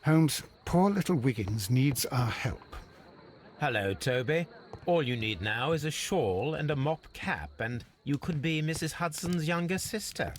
Holmes, poor little Wiggins needs our help. Hello, Toby. All you need now is a shawl and a mop cap, and you could be Mrs. Hudson's younger sister.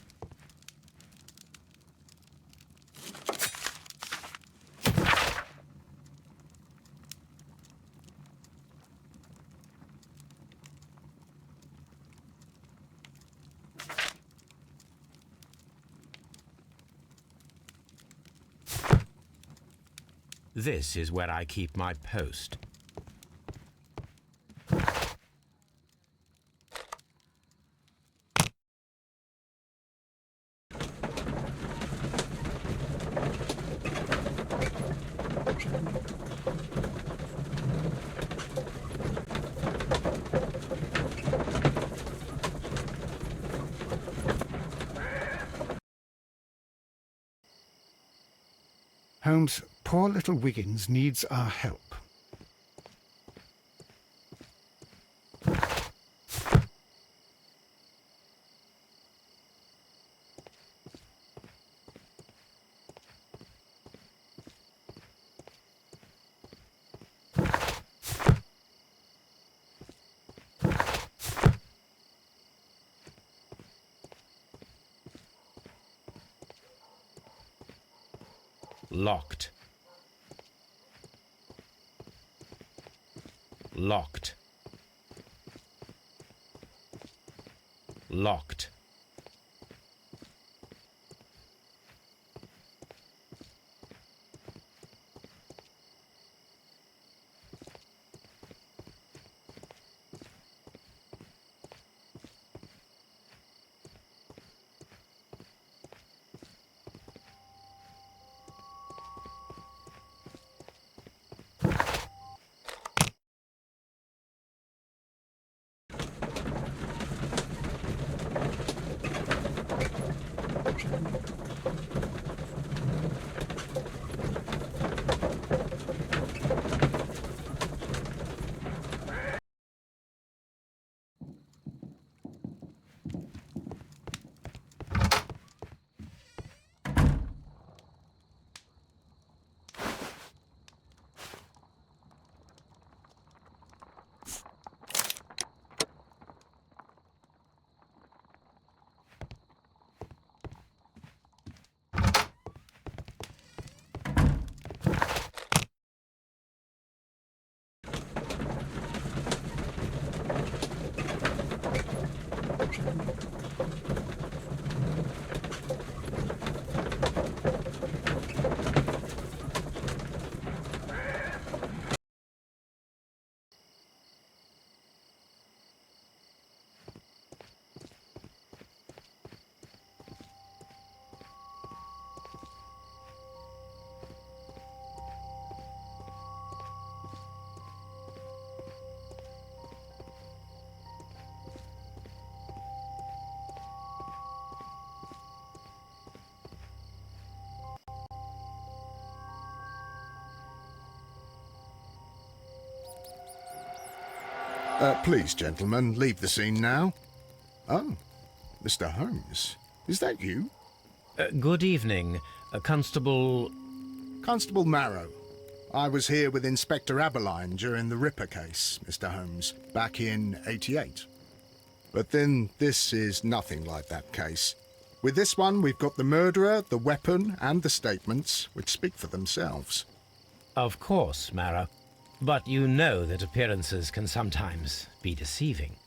This is where I keep my post. Holmes, poor little Wiggins needs our help. Locked. Locked. Locked. Please, gentlemen, leave the scene now. Oh, Mr. Holmes, is that you? Good evening, Constable... Constable Marrow. I was here with Inspector Aberline during the Ripper case, Mr. Holmes, back in '88. But then this is nothing like that case. With this one, we've got the murderer, the weapon, and the statements, which speak for themselves. Of course, Marrow. But you know that appearances can sometimes be deceiving.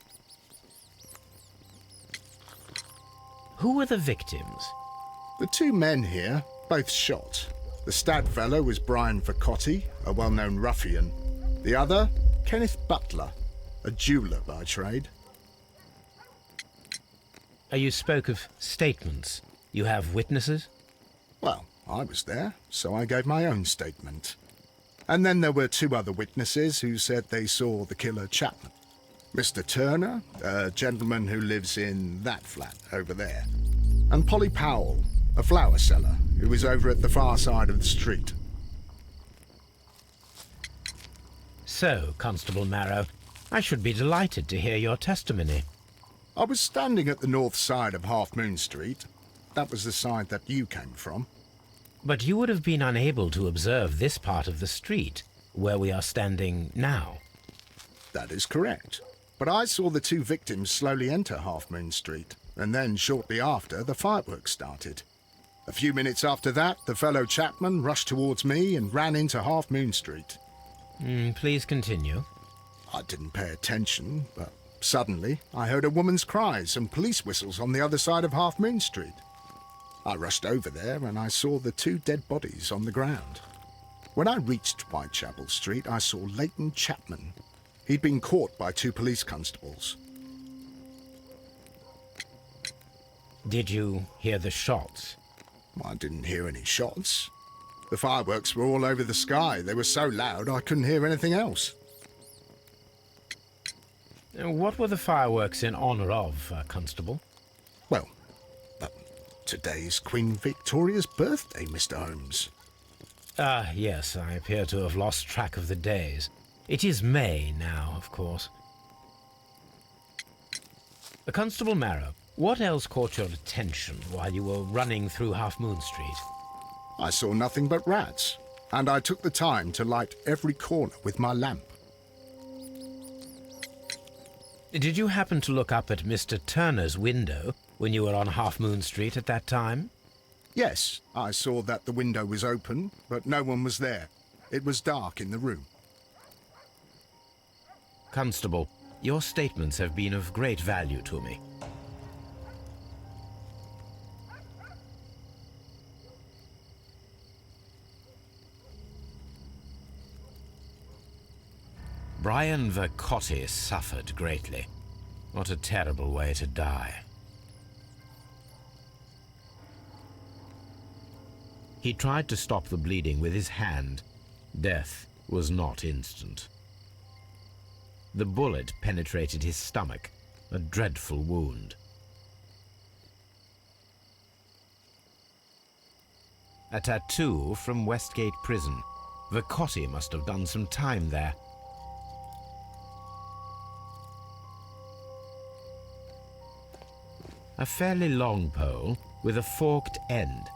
Who were the victims? The two men here, both shot. The stab fellow was Brian Vercotti, a well-known ruffian. The other, Kenneth Butler, a jeweller by trade. You spoke of statements. You have witnesses? Well, I was there, so I gave my own statement. And then there were two other witnesses who said they saw the killer Chapman. Mr. Turner, a gentleman who lives in that flat over there. And Polly Powell, a flower seller, who was over at the far side of the street. So, Constable Marrow, I should be delighted to hear your testimony. I was standing at the north side of Half Moon Street. That was the side that you came from. But you would have been unable to observe this part of the street, where we are standing now. That is correct. But I saw the two victims slowly enter Half Moon Street, and then shortly after, the fireworks started. A few minutes after that, the fellow Chapman rushed towards me and ran into Half Moon Street. Please continue. I didn't pay attention, but suddenly I heard a woman's cries and police whistles on the other side of Half Moon Street. I rushed over there and I saw the two dead bodies on the ground. When I reached Whitechapel Street, I saw Leighton Chapman. He'd been caught by two police constables. Did you hear the shots? I didn't hear any shots. The fireworks were all over the sky. They were so loud I couldn't hear anything else. What were the fireworks in honour of, Constable? Well, today's Queen Victoria's birthday, Mr. Holmes. Yes, I appear to have lost track of the days. It is May now, of course. Constable Marrow, what else caught your attention while you were running through Half Moon Street? I saw nothing but rats, and I took the time to light every corner with my lamp. Did you happen to look up at Mr. Turner's window when you were on Half Moon Street at that time? Yes, I saw that the window was open, but no one was there. It was dark in the room. Constable, your statements have been of great value to me. Brian Vercotti suffered greatly. What a terrible way to die. He tried to stop the bleeding with his hand. Death was not instant. The bullet penetrated his stomach, a dreadful wound. A tattoo from Westgate Prison. Vercotti must have done some time there. A fairly long pole with a forked end.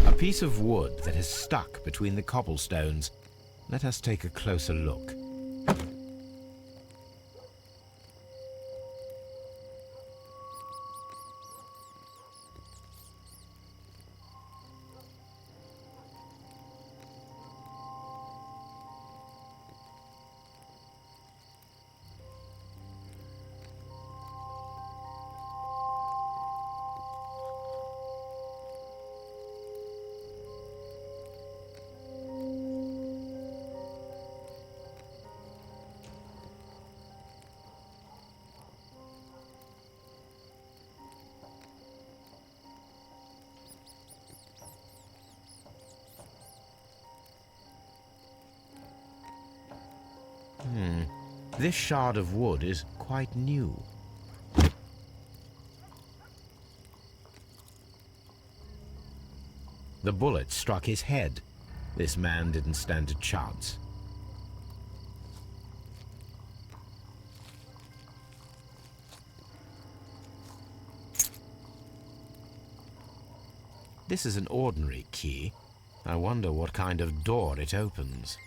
A piece of wood that has stuck between the cobblestones. Let us take a closer look. This shard of wood is quite new. The bullet struck his head. This man didn't stand a chance. This is an ordinary key. I wonder what kind of door it opens.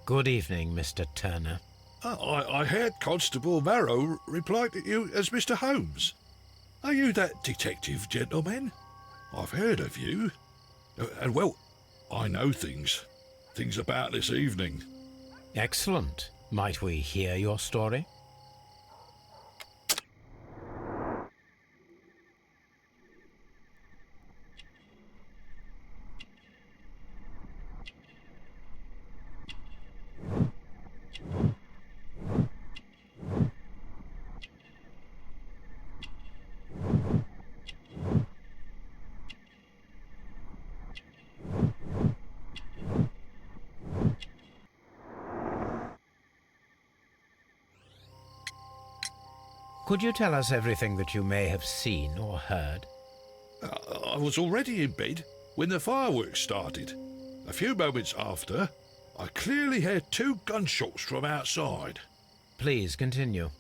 Good evening, Mr. Turner. I heard Constable Marrow reply to you as Mr. Holmes. Are you that detective gentleman? I've heard of you. And well, I know things about this evening. Excellent. Might we hear your story? Could you tell us everything that you may have seen or heard? I was already in bed when the fireworks started. A few moments after, I clearly heard 2 gunshots from outside. Please continue.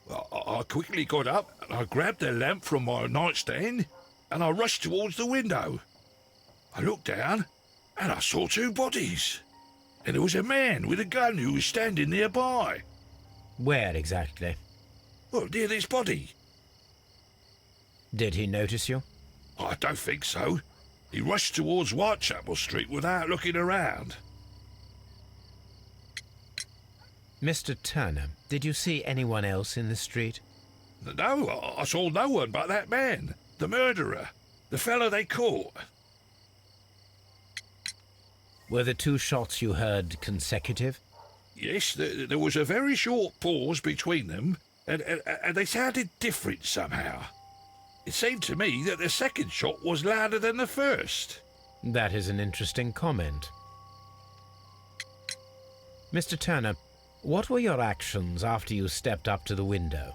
I quickly got up and I grabbed the lamp from my nightstand and I rushed towards the window. I looked down and I saw 2 bodies. And there was a man with a gun who was standing nearby. Where exactly? Well, near this body. Did he notice you? I don't think so. He rushed towards Whitechapel Street without looking around. Mr. Turner, did you see anyone else in the street? No, I saw no one but that man, the murderer, the fellow they caught. Were the 2 shots you heard consecutive? Yes, there was a very short pause between them, and they sounded different somehow. It seemed to me that the second shot was louder than the first. That is an interesting comment. Mr. Turner, what were your actions after you stepped up to the window?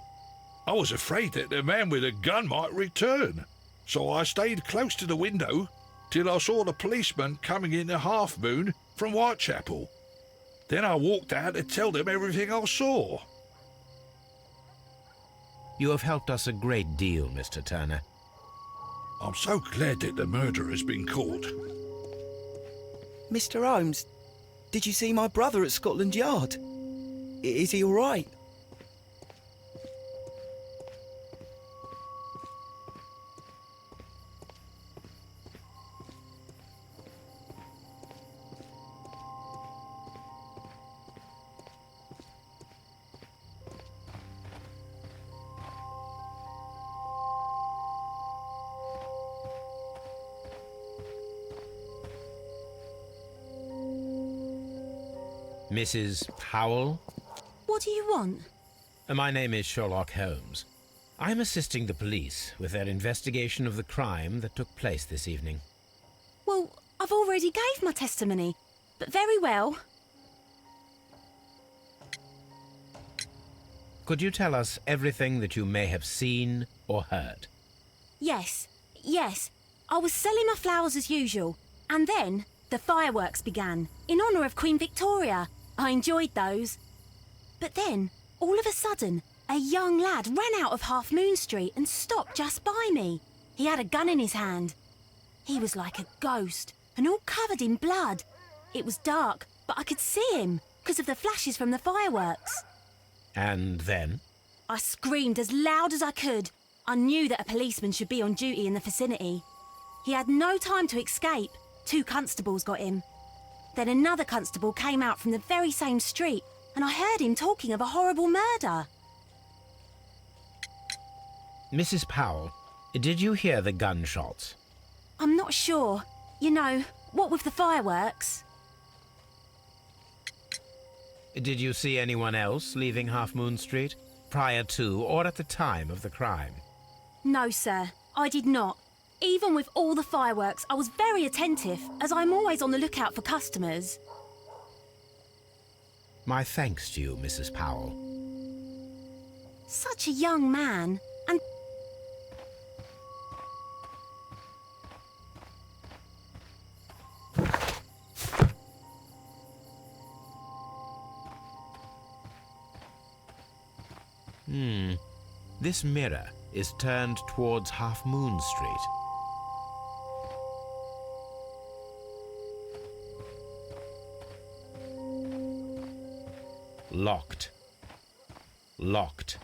I was afraid that the man with a gun might return, so I stayed close to the window till I saw the policeman coming in the Half Moon from Whitechapel. Then I walked out to tell them everything I saw. You have helped us a great deal, Mr. Turner. I'm so glad that the murderer has been caught. Mr. Holmes, did you see my brother at Scotland Yard? Is he all right? Mrs. Powell? What do you want? My name is Sherlock Holmes. I'm assisting the police with their investigation of the crime that took place this evening. Well, I've already gave my testimony, but very well. Could you tell us everything that you may have seen or heard? Yes. I was selling my flowers as usual, and then the fireworks began, in honour of Queen Victoria. I enjoyed those. But then, all of a sudden, a young lad ran out of Half Moon Street and stopped just by me. He had a gun in his hand. He was like a ghost, and all covered in blood. It was dark, but I could see him, because of the flashes from the fireworks. And then? I screamed as loud as I could. I knew that a policeman should be on duty in the vicinity. He had no time to escape. 2 constables got him. Then another constable came out from the very same street, and I heard him talking of a horrible murder. Mrs. Powell, did you hear the gunshots? I'm not sure. You know, what with the fireworks? Did you see anyone else leaving Half Moon Street, prior to or at the time of the crime? No, sir, I did not. Even with all the fireworks, I was very attentive, as I'm always on the lookout for customers. My thanks to you, Mrs. Powell. Such a young man, and... This mirror is turned towards Half Moon Street. Locked. Locked.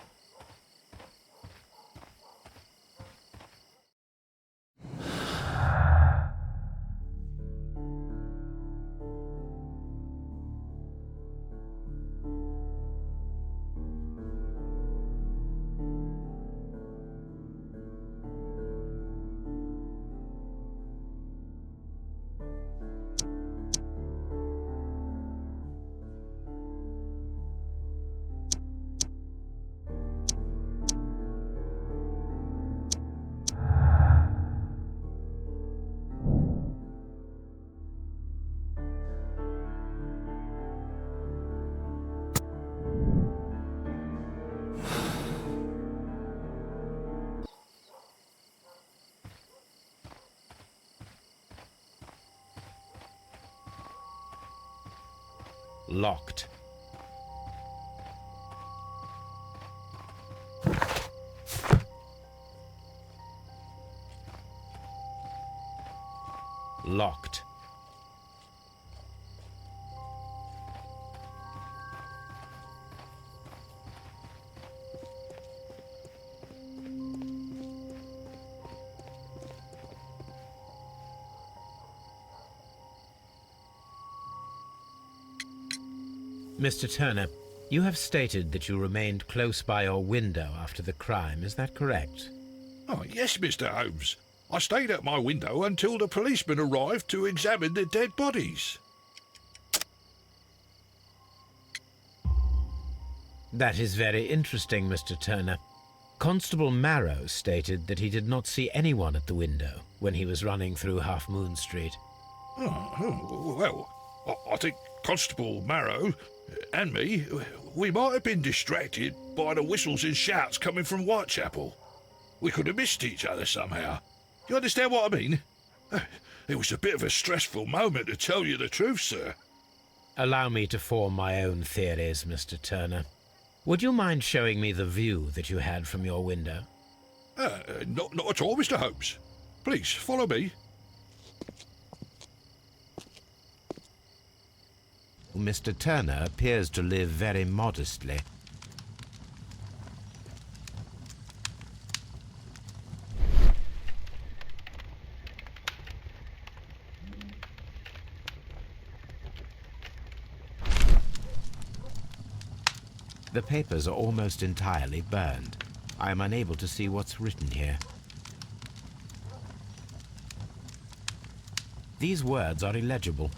Locked. Locked. Mr. Turner, you have stated that you remained close by your window after the crime, is that correct? Oh, yes, Mr. Holmes. I stayed at my window until the policeman arrived to examine the dead bodies. That is very interesting, Mr. Turner. Constable Marrow stated that he did not see anyone at the window when he was running through Half Moon Street. Well, I think Constable Marrow and me, we might have been distracted by the whistles and shouts coming from Whitechapel. We could have missed each other somehow. You understand what I mean? It was a bit of a stressful moment, to tell you the truth, sir. Allow me to form my own theories, Mr. Turner. Would you mind showing me the view that you had from your window? Not at all, Mr. Holmes. Please, follow me. Mr. Turner appears to live very modestly. The papers are almost entirely burned. I am unable to see what's written here. These words are illegible.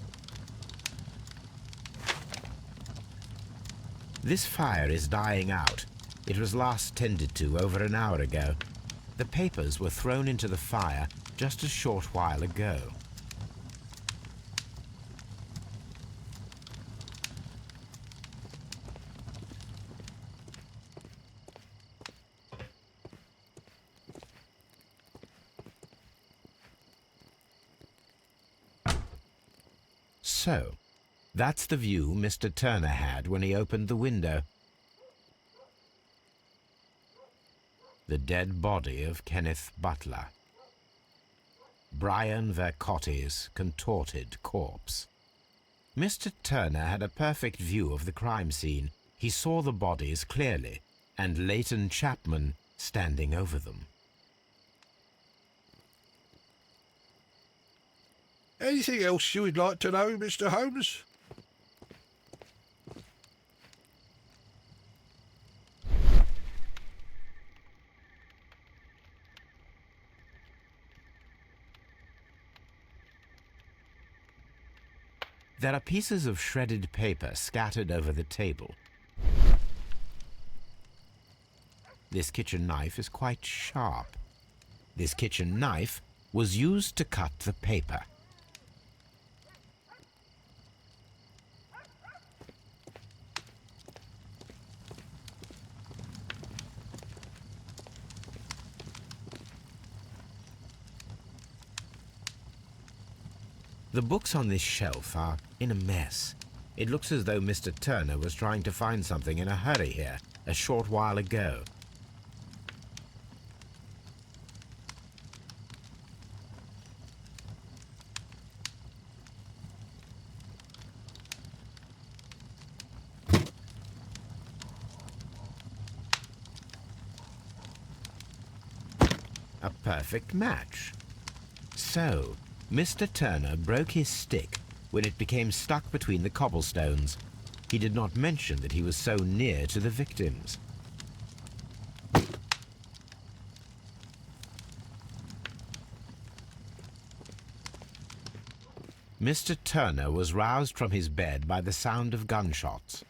This fire is dying out. It was last tended to over an hour ago. The papers were thrown into the fire just a short while ago. So, that's the view Mr. Turner had when he opened the window. The dead body of Kenneth Butler. Brian Vercotti's contorted corpse. Mr. Turner had a perfect view of the crime scene. He saw the bodies clearly, and Leighton Chapman standing over them. Anything else you would like to know, Mr. Holmes? There are pieces of shredded paper scattered over the table. This kitchen knife is quite sharp. This kitchen knife was used to cut the paper. The books on this shelf are in a mess. It looks as though Mr. Turner was trying to find something in a hurry here a short while ago. A perfect match. So, Mr. Turner broke his stick when it became stuck between the cobblestones. He did not mention that he was so near to the victims. Mr. Turner was roused from his bed by the sound of gunshots.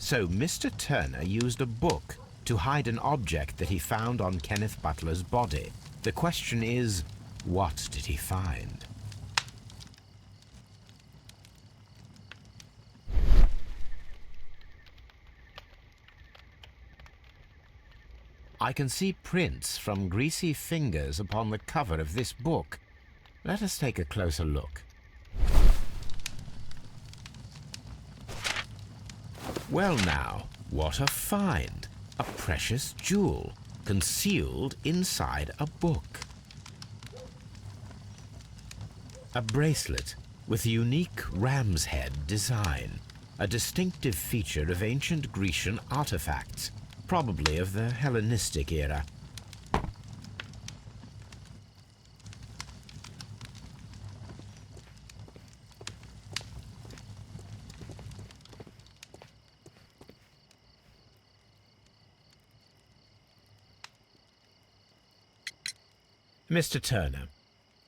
So Mr. Turner used a book to hide an object that he found on Kenneth Butler's body. The question is, what did he find? I can see prints from greasy fingers upon the cover of this book. Let us take a closer look. Well now, what a find! A precious jewel, concealed inside a book. A bracelet with a unique ram's head design, a distinctive feature of ancient Grecian artifacts, probably of the Hellenistic era. Mr. Turner,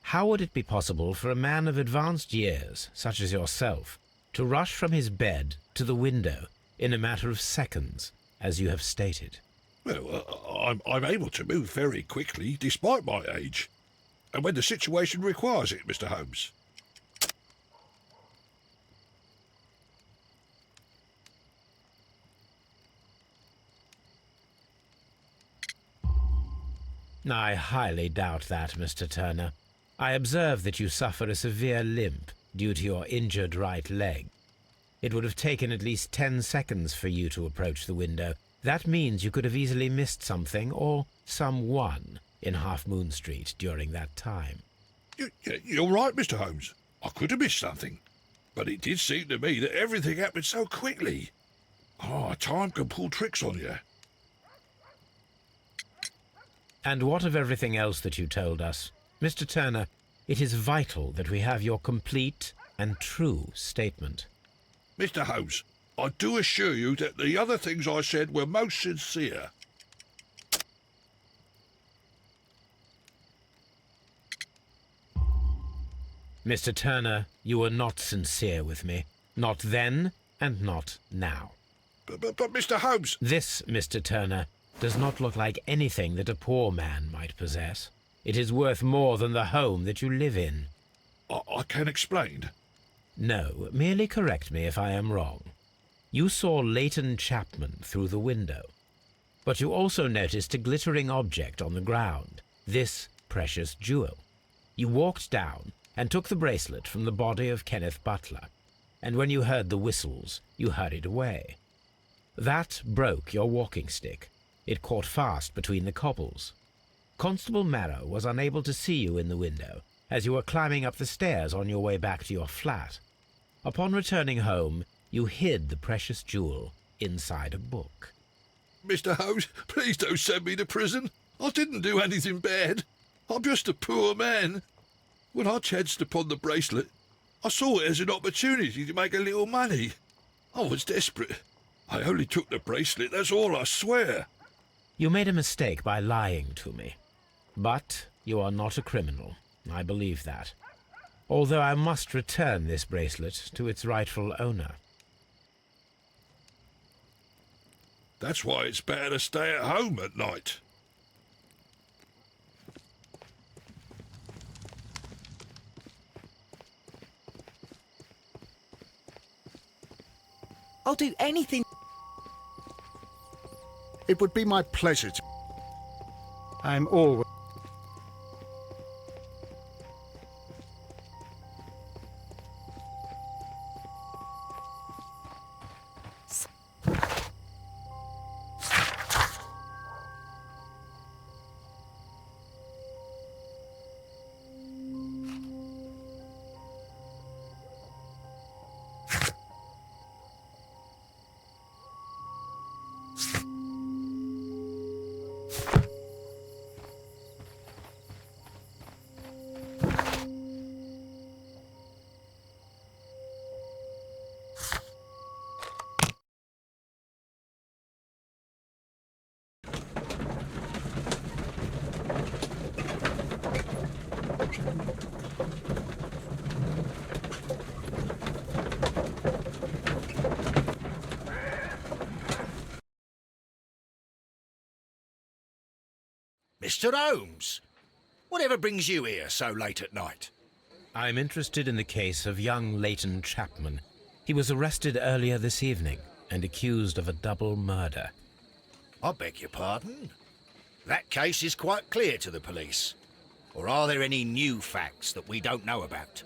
how would it be possible for a man of advanced years, such as yourself, to rush from his bed to the window in a matter of seconds, as you have stated? Well, I'm able to move very quickly, despite my age. And when the situation requires it, Mr. Holmes. I highly doubt that, Mr. Turner. I observe that you suffer a severe limp due to your injured right leg. It would have taken at least 10 seconds for you to approach the window. That means you could have easily missed something or someone in Half Moon Street during that time. You're right, Mr. Holmes. I could have missed something. But it did seem to me that everything happened so quickly. Time can pull tricks on you. And what of everything else that you told us? Mr. Turner, it is vital that we have your complete and true statement. Mr. Holmes, I do assure you that the other things I said were most sincere. Mr. Turner, you were not sincere with me. Not then and not now. But Mr. Holmes... This, Mr. Turner, does not look like anything that a poor man might possess. It is worth more than the home that you live in. I can explain. No, merely correct me if I am wrong. You saw Leighton Chapman through the window, but you also noticed a glittering object on the ground, this precious jewel. You walked down and took the bracelet from the body of Kenneth Butler, and when you heard the whistles, you hurried away. That broke your walking stick. It caught fast between the cobbles. Constable Marrow was unable to see you in the window as you were climbing up the stairs on your way back to your flat. Upon returning home, you hid the precious jewel inside a book. Mr. Holmes, please don't send me to prison. I didn't do anything bad. I'm just a poor man. When I chanced upon the bracelet, I saw it as an opportunity to make a little money. I was desperate. I only took the bracelet, that's all, I swear. You made a mistake by lying to me. But you are not a criminal. I believe that. Although I must return this bracelet to its rightful owner. That's why it's better to stay at home at night. I'll do anything. It would be my pleasure to... I'm always... Mr. Holmes, whatever brings you here so late at night? I'm interested in the case of young Leighton Chapman. He was arrested earlier this evening and accused of a double murder. I beg your pardon? That case is quite clear to the police. Or are there any new facts that we don't know about?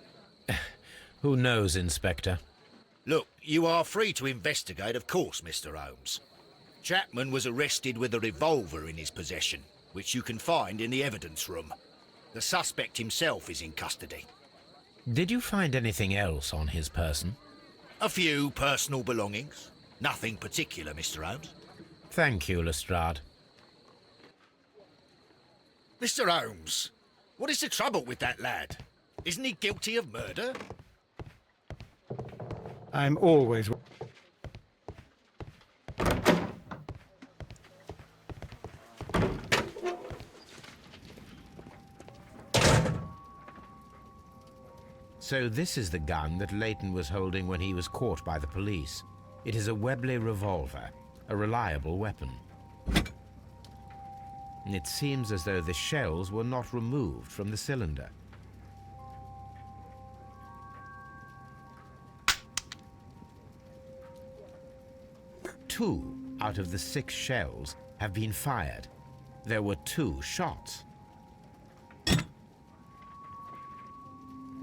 Who knows, Inspector? Look, you are free to investigate, of course, Mr. Holmes. Chapman was arrested with a revolver in his possession, which you can find in the evidence room. The suspect himself is in custody. Did you find anything else on his person? A few personal belongings. Nothing particular, Mr. Holmes. Thank you, Lestrade. Mr. Holmes, what is the trouble with that lad? Isn't he guilty of murder? I'm always... So this is the gun that Leighton was holding when he was caught by the police. It is a Webley revolver, a reliable weapon. It seems as though the shells were not removed from the cylinder. Two out of the 6 shells have been fired. There were 2 shots.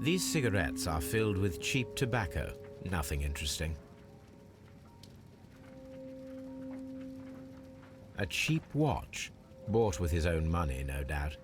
These cigarettes are filled with cheap tobacco. Nothing interesting. A cheap watch, bought with his own money, no doubt.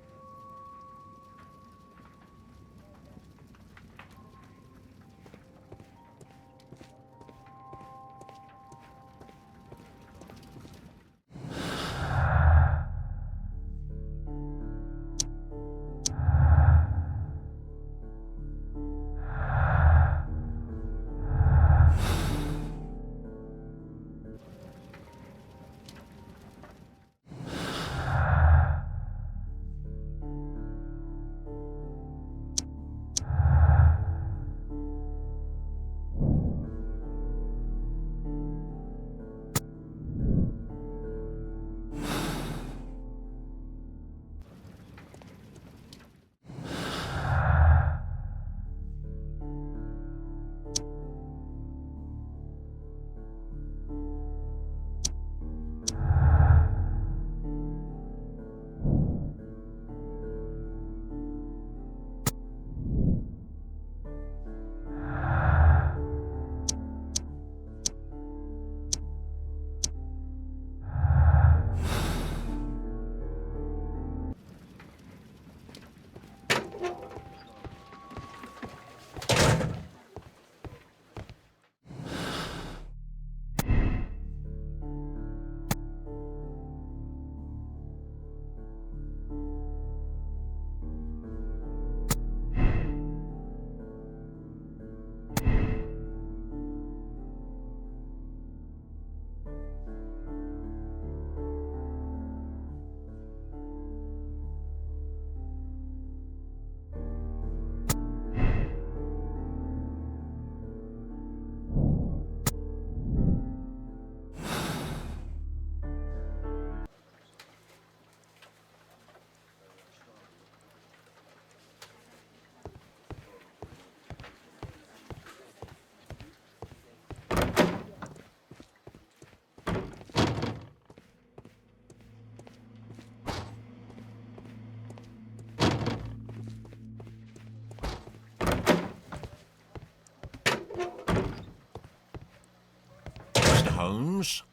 Holmes?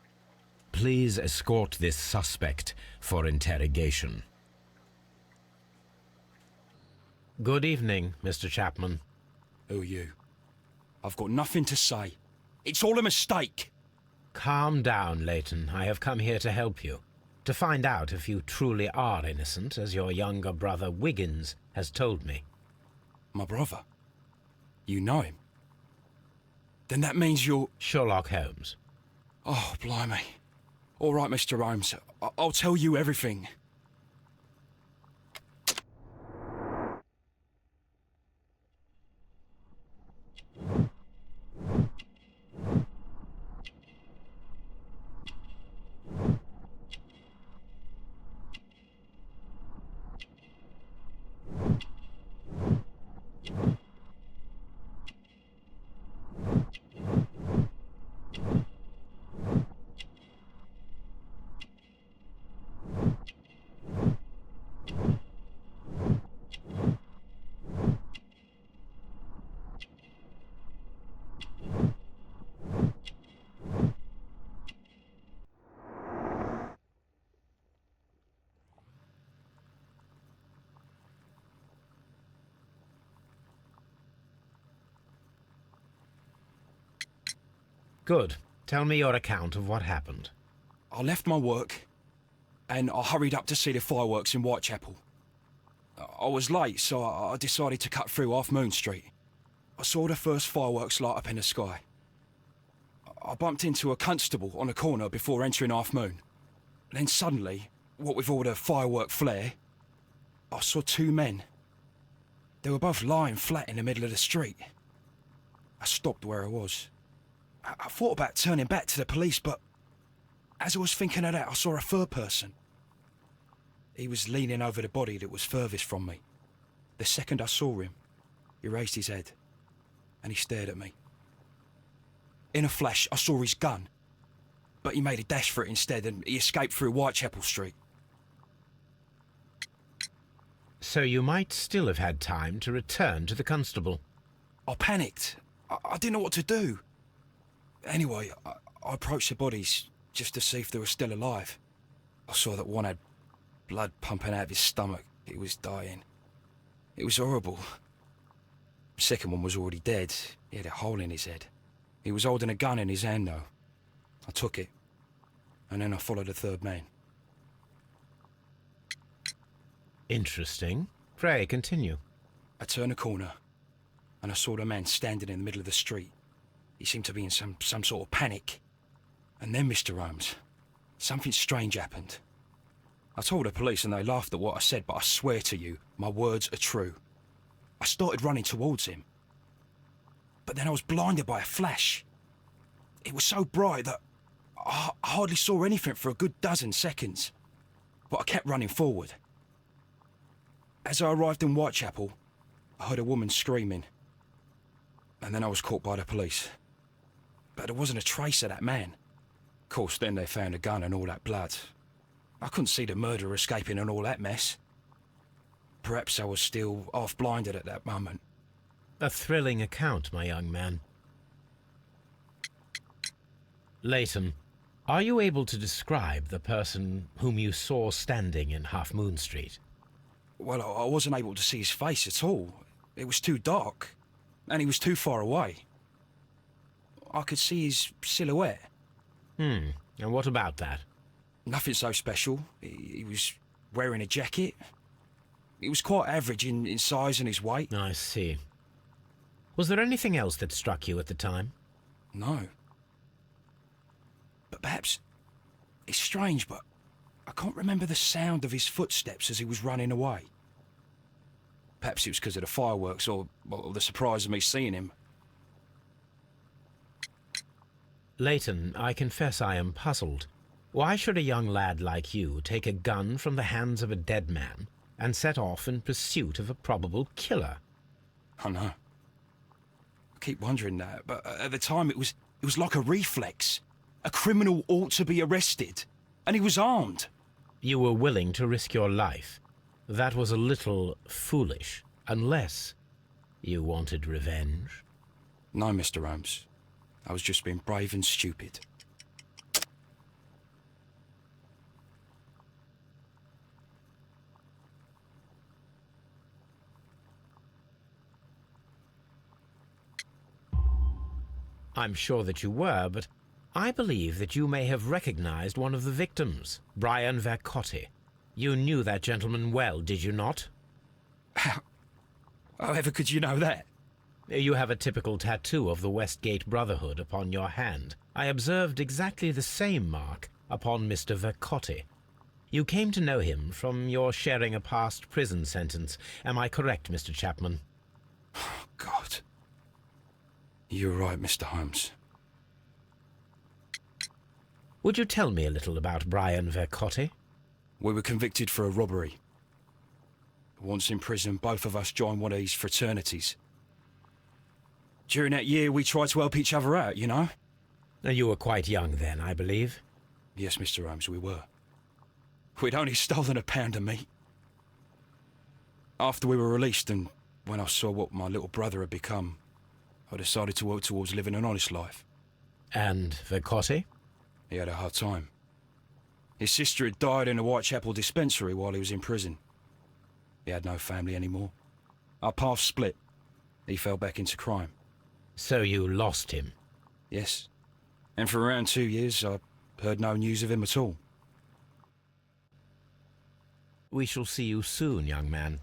Please escort this suspect for interrogation. Good evening, Mr. Chapman. Who are you? I've got nothing to say. It's all a mistake. Calm down, Leighton. I have come here to help you. To find out if you truly are innocent, as your younger brother Wiggins has told me. My brother? You know him? Then that means you're... Sherlock Holmes. Oh, blimey. All right, Mr. Holmes. I'll tell you everything. Good. Tell me your account of what happened. I left my work and I hurried up to see the fireworks in Whitechapel. I was late, so I decided to cut through Half Moon Street. I saw the first fireworks light up in the sky. I bumped into a constable on a corner before entering Half Moon. Then suddenly, what with all the firework flare, I saw two men. They were both lying flat in the middle of the street. I stopped where I was. I thought about turning back to the police, but as I was thinking of that, I saw a third person. He was leaning over the body that was furthest from me. The second I saw him, he raised his head and he stared at me. In a flash, I saw his gun, but he made a dash for it instead and he escaped through Whitechapel Street. So you might still have had time to return to the constable. I panicked. I didn't know what to do. Anyway, I approached the bodies just to see if they were still alive. I saw that one had blood pumping out of his stomach. He was dying. It was horrible. The second one was already dead. He had a hole in his head. He was holding a gun in his hand, though. I took it, and then I followed the third man. Interesting. Pray, continue. I turned a corner, and I saw the man standing in the middle of the street. He seemed to be in some sort of panic. And then, Mr. Holmes, something strange happened. I told the police and they laughed at what I said, but I swear to you, my words are true. I started running towards him. But then I was blinded by a flash. It was so bright that I hardly saw anything for a good dozen seconds. But I kept running forward. As I arrived in Whitechapel, I heard a woman screaming. And then I was caught by the police. But there wasn't a trace of that man. Of course, then they found a gun and all that blood. I couldn't see the murderer escaping and all that mess. Perhaps I was still half-blinded at that moment. A thrilling account, my young man. Leighton, are you able to describe the person whom you saw standing in Half Moon Street? Well, I wasn't able to see his face at all. It was too dark, and he was too far away. I could see his silhouette. And what about that? Nothing so special. He was wearing a jacket. He was quite average in size and his weight. I see. Was there anything else that struck you at the time? No. But perhaps... It's strange, but I can't remember the sound of his footsteps as he was running away. Perhaps it was because of the fireworks or the surprise of me seeing him. Leighton, I confess I am puzzled. Why should a young lad like you take a gun from the hands of a dead man and set off in pursuit of a probable killer? I know. I keep wondering that, but at the time it was like a reflex. A criminal ought to be arrested, and he was armed. You were willing to risk your life. That was a little foolish, unless you wanted revenge. No, Mr. Holmes. I was just being brave and stupid. I'm sure that you were, but I believe that you may have recognized one of the victims, Brian Vercotti. You knew that gentleman well, did you not? However could you know that? You have a typical tattoo of the Westgate Brotherhood upon your hand. I observed exactly the same mark upon Mr. Vercotti. You came to know him from your sharing a past prison sentence. Am I correct, Mr. Chapman? Oh, God. You're right, Mr. Holmes. Would you tell me a little about Brian Vercotti? We were convicted for a robbery. Once in prison, both of us joined one of these fraternities. During that year, we tried to help each other out, you know? You were quite young then, I believe. Yes, Mr. Holmes, we were. We'd only stolen a pound of meat. After we were released and when I saw what my little brother had become, I decided to work towards living an honest life. And Vercotti? He had a hard time. His sister had died in a Whitechapel dispensary while he was in prison. He had no family anymore. Our paths split. He fell back into crime. So you lost him? Yes. And for around 2 years, I heard no news of him at all. We shall see you soon, young man.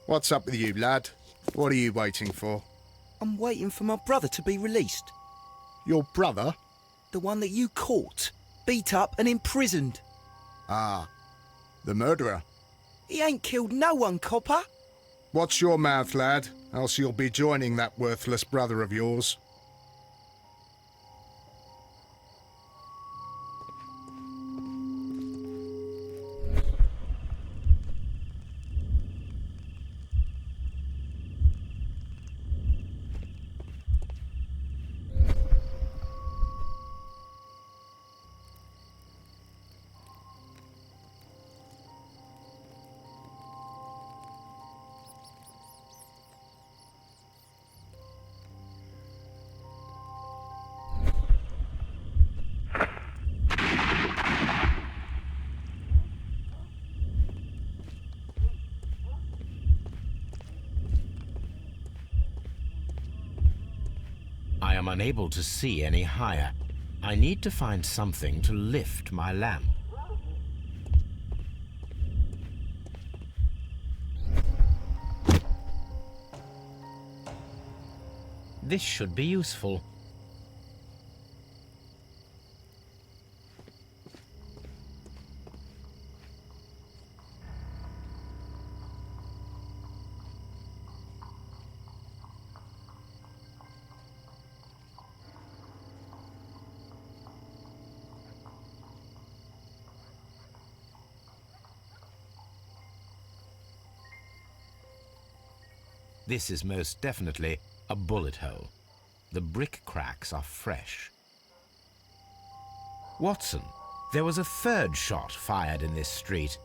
What's up with you, lad? What are you waiting for? I'm waiting for my brother to be released. Your brother? The one that you caught, beat up and imprisoned. Ah, the murderer. He ain't killed no one, copper. Watch your mouth, lad, else you'll be joining that worthless brother of yours. I am unable to see any higher. I need to find something to lift my lamp. This should be useful. This is most definitely a bullet hole. The brick cracks are fresh. Watson, there was a third shot fired in this street.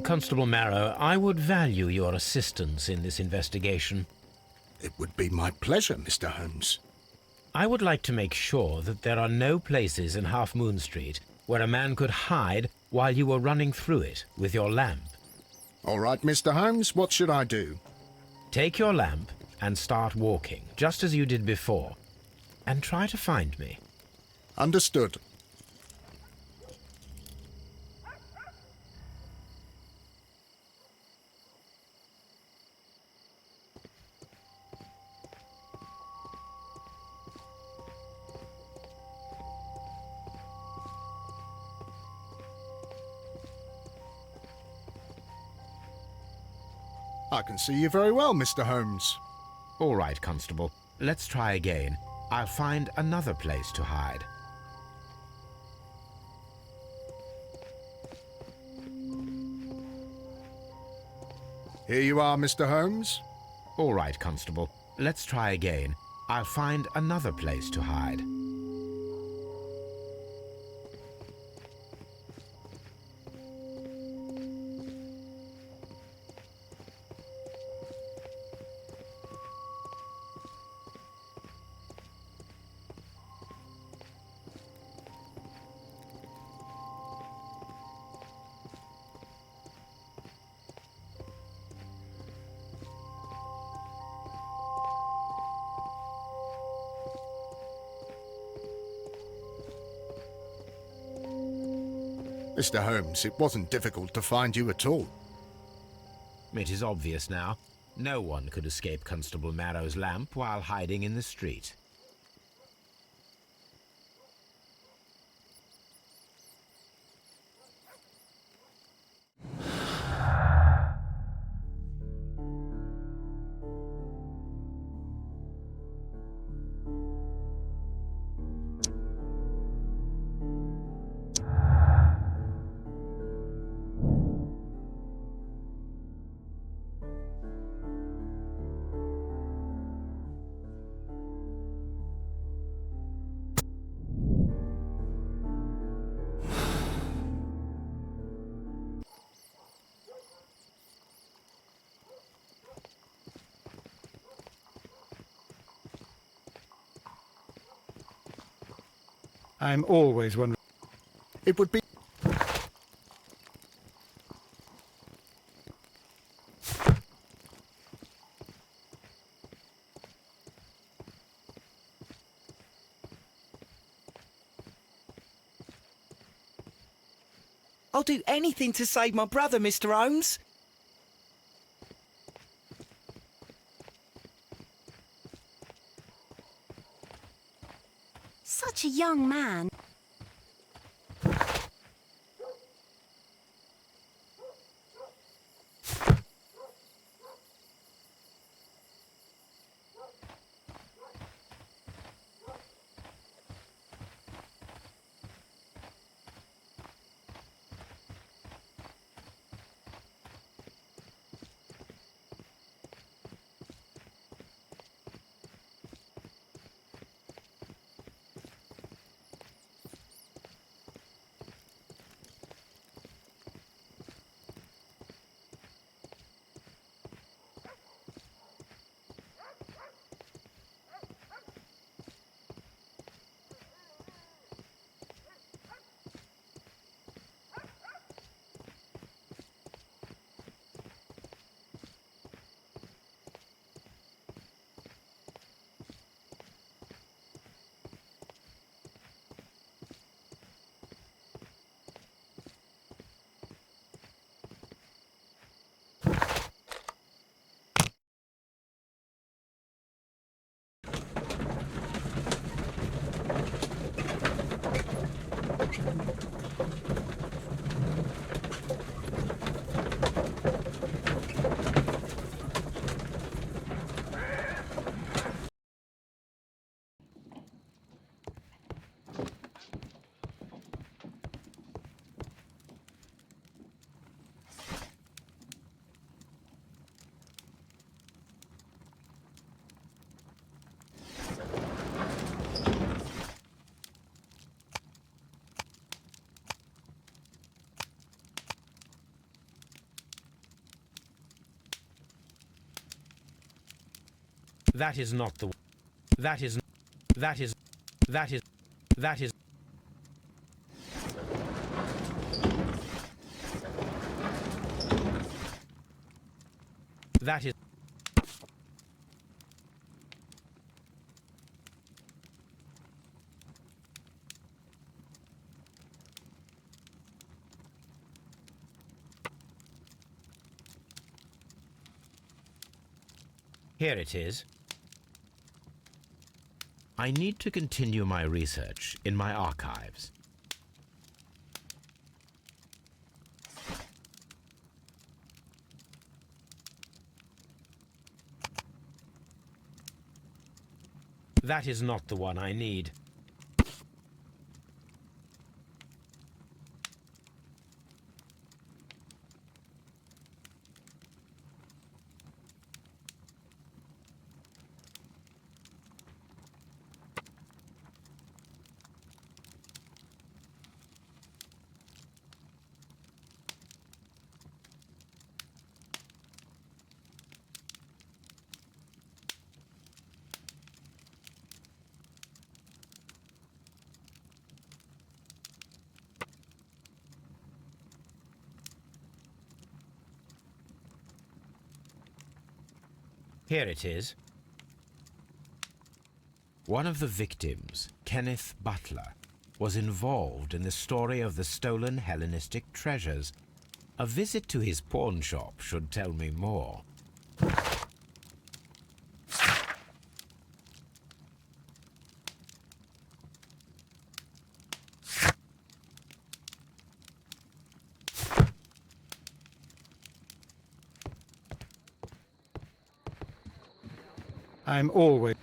Constable Marrow, I would value your assistance in this investigation. It would be my pleasure, Mr. Holmes. I would like to make sure that there are no places in Half Moon Street where a man could hide while you were running through it with your lamp. All right, Mr. Holmes, what should I do? Take your lamp and start walking, just as you did before, and try to find me. Understood. I can see you very well, Mr. Holmes. All right, Constable. Let's try again. I'll find another place to hide. Here you are, Mr. Holmes. All right, Constable. Let's try again. I'll find another place to hide. Mr. Holmes, it wasn't difficult to find you at all. It is obvious now. No one could escape Constable Marrow's lamp while hiding in the street. I'm always wondering. It would be... I'll do anything to save my brother, Mr. Holmes. Such a young man. That is not the... That is... That is... That is... That is... That is... Here it is. I need to continue my research in my archives. That is not the one I need. Here it is. One of the victims, Kenneth Butler, was involved in the story of the stolen Hellenistic treasures. A visit to his pawn shop should tell me more. I'm always...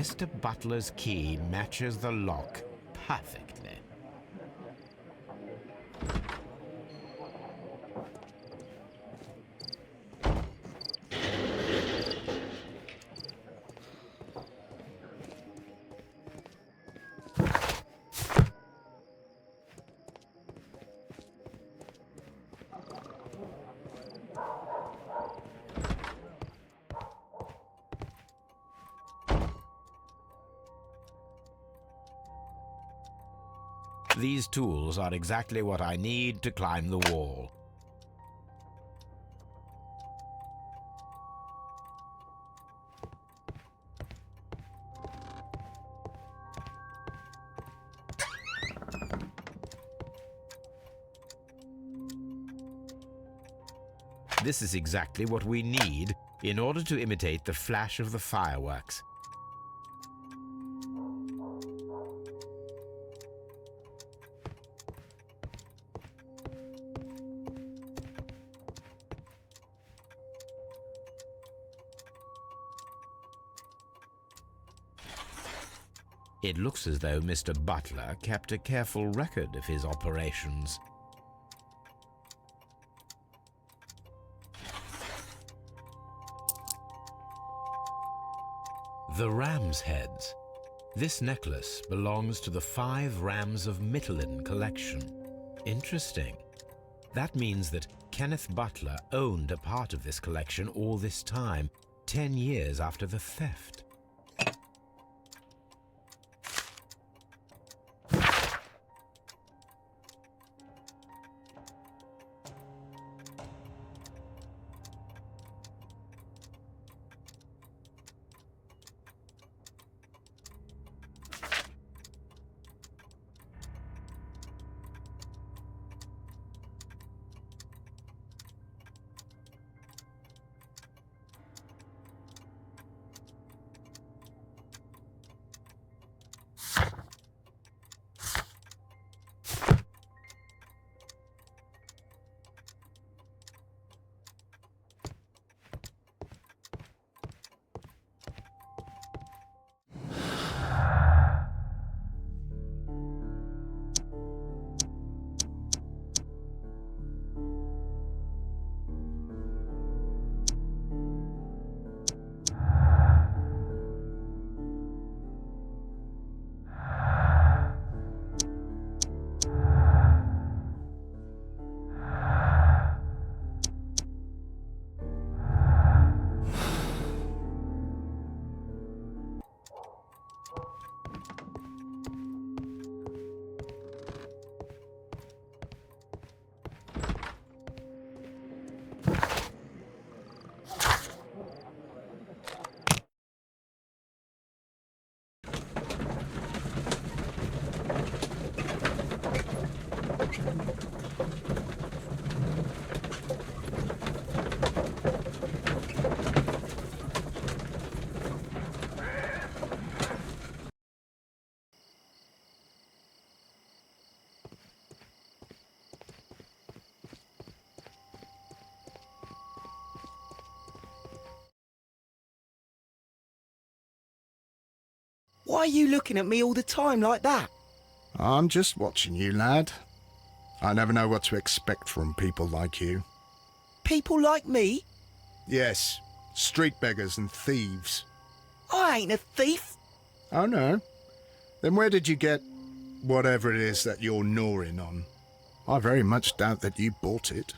Mr. Butler's key matches the lock perfectly. These tools are exactly what I need to climb the wall. This is exactly what we need in order to imitate the flash of the fireworks. It looks as though Mr. Butler kept a careful record of his operations. The ram's heads. This necklace belongs to the 5 Rams of Mittelin collection. Interesting. That means that Kenneth Butler owned a part of this collection all this time, 10 years after the theft. Why are you looking at me all the time like that? I'm just watching you, lad. I never know what to expect from people like you. People like me? Yes, street beggars and thieves. I ain't a thief. Oh, no? Then where did you get whatever it is that you're gnawing on? I very much doubt that you bought it.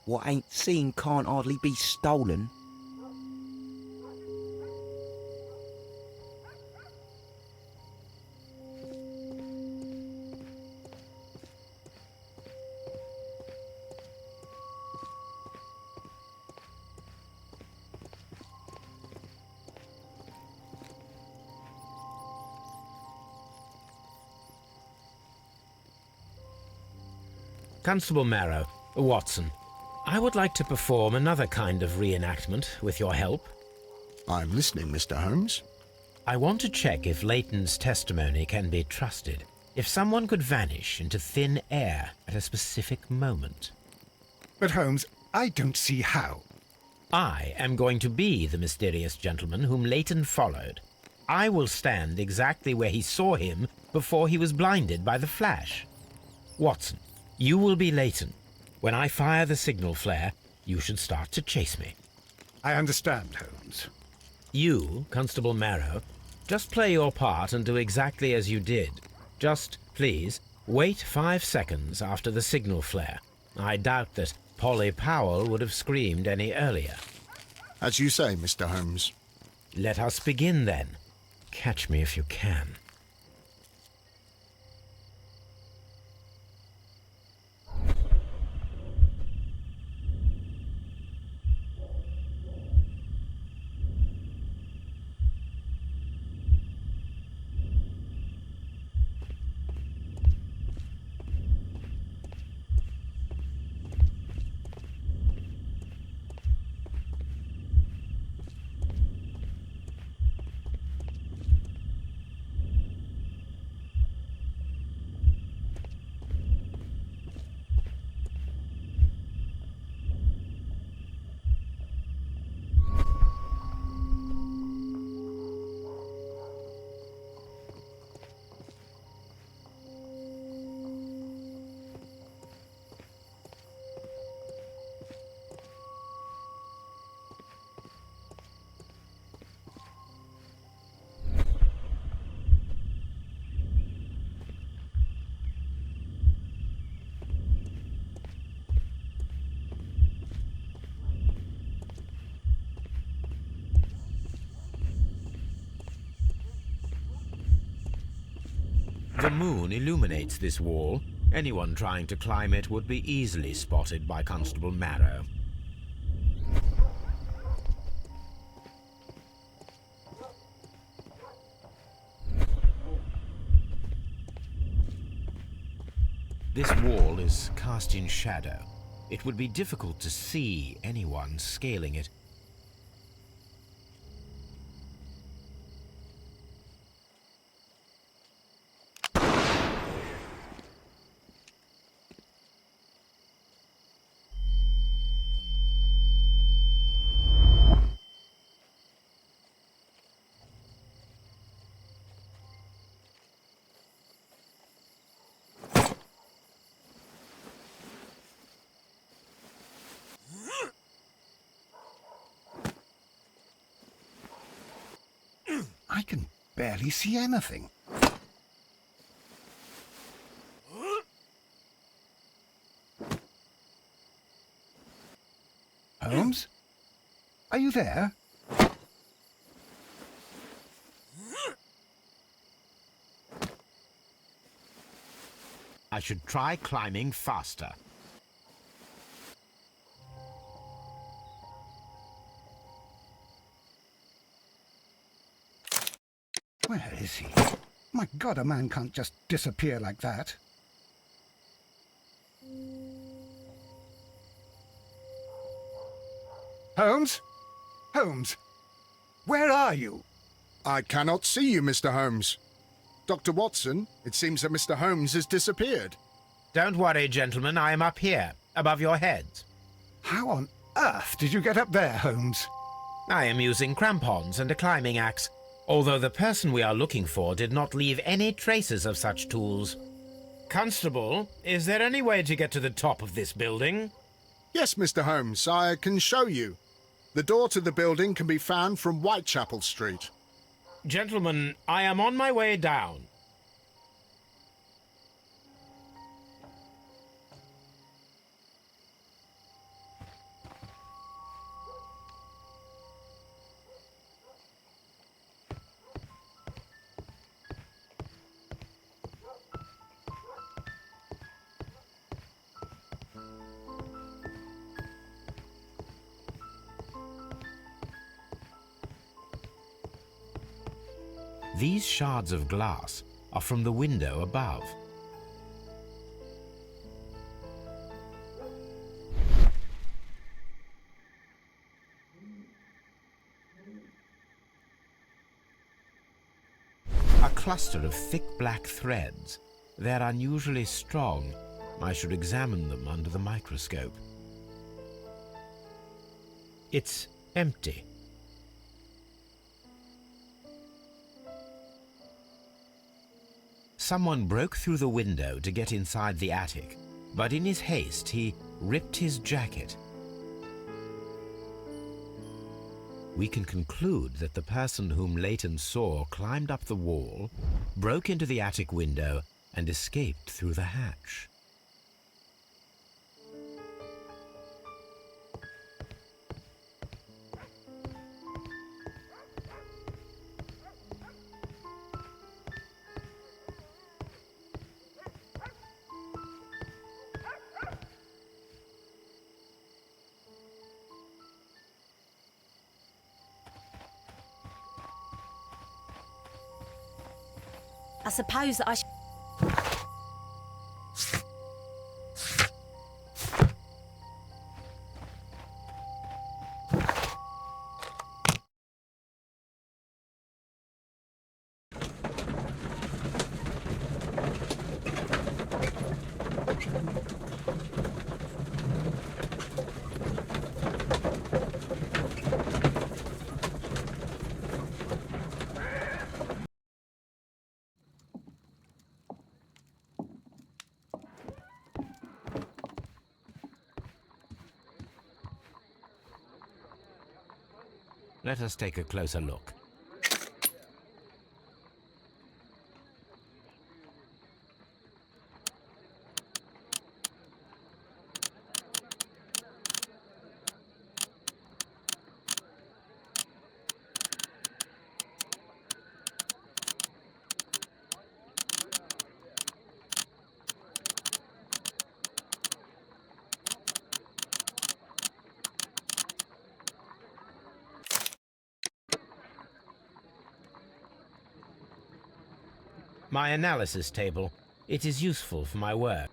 What ain't seen can't hardly be stolen. Constable Marrow, Watson, I would like to perform another kind of reenactment with your help. I'm listening, Mr. Holmes. I want to check if Leighton's testimony can be trusted. If someone could vanish into thin air at a specific moment. But Holmes, I don't see how. I am going to be the mysterious gentleman whom Leighton followed. I will stand exactly where he saw him before he was blinded by the flash. Watson, you will be Leighton. When I fire the signal flare, you should start to chase me. I understand, Holmes. You, Constable Marrow, just play your part and do exactly as you did. Just, please, wait 5 seconds after the signal flare. I doubt that Polly Powell would have screamed any earlier. As you say, Mr. Holmes. Let us begin then. Catch me if you can. The moon illuminates this wall. Anyone trying to climb it would be easily spotted by Constable Marrow. This wall is cast in shadow. It would be difficult to see anyone scaling it. I can barely see anything. Holmes? Are you there? I should try climbing faster. Where is he? My God, a man can't just disappear like that. Holmes? Holmes? Where are you? I cannot see you, Mr. Holmes. Dr. Watson, it seems that Mr. Holmes has disappeared. Don't worry, gentlemen, I am up here, above your heads. How on earth did you get up there, Holmes? I am using crampons and a climbing axe. although the person we are looking for did not leave any traces of such tools. Constable, is there any way to get to the top of this building? Yes, Mr. Holmes, I can show you. The door to the building can be found from Whitechapel Street. Gentlemen, I am on my way down. These shards of glass are from the window above. A cluster of thick black threads. They're unusually strong. I should examine them under the microscope. It's empty. Someone broke through the window to get inside the attic, but in his haste he ripped his jacket. We can conclude that the person whom Leighton saw climbed up the wall, broke into the attic window, and escaped through the hatch. I suppose that I Let us take a closer look. My analysis table. It is useful for my work.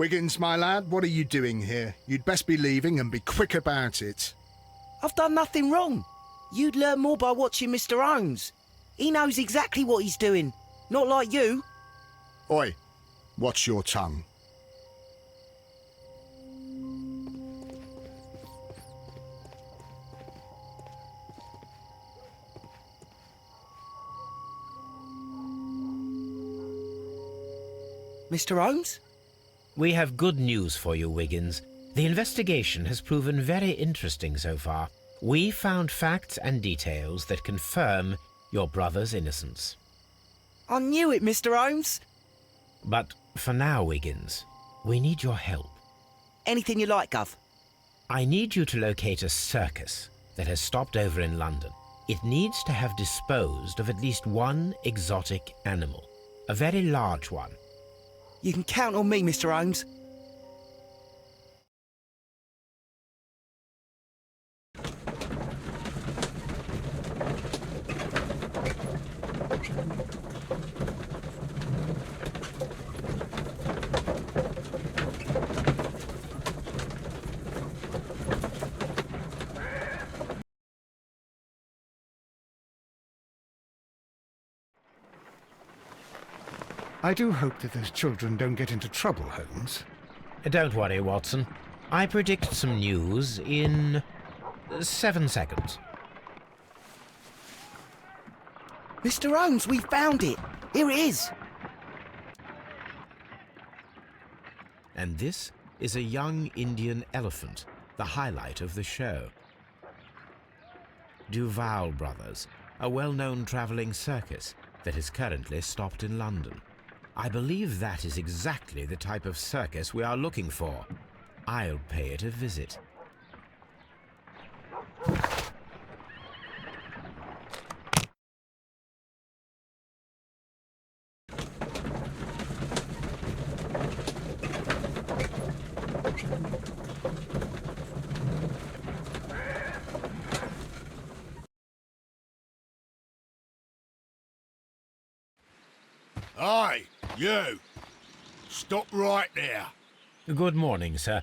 Wiggins, my lad, what are you doing here? You'd best be leaving and be quick about it. I've done nothing wrong. You'd learn more by watching Mr. Holmes. He knows exactly what he's doing. Not like you. Oi, watch your tongue. Mr. Holmes? We have good news for you, Wiggins. The investigation has proven very interesting so far. We found facts and details that confirm your brother's innocence. I knew it, Mr. Holmes. But for now, Wiggins, we need your help. Anything you like, Gov. I need you to locate a circus that has stopped over in London. It needs to have disposed of at least one exotic animal, a very large one. You can count on me, Mr. Holmes. I do hope that those children don't get into trouble, Holmes. Don't worry, Watson. I predict some news in 7 seconds. Mr. Holmes, we found it. Here it is. And this is a young Indian elephant, the highlight of the show. Duval Brothers, a well-known travelling circus that is currently stopped in London. I believe that is exactly the type of circus we are looking for. I'll pay it a visit. Aye, you! Stop right there. Good morning, sir.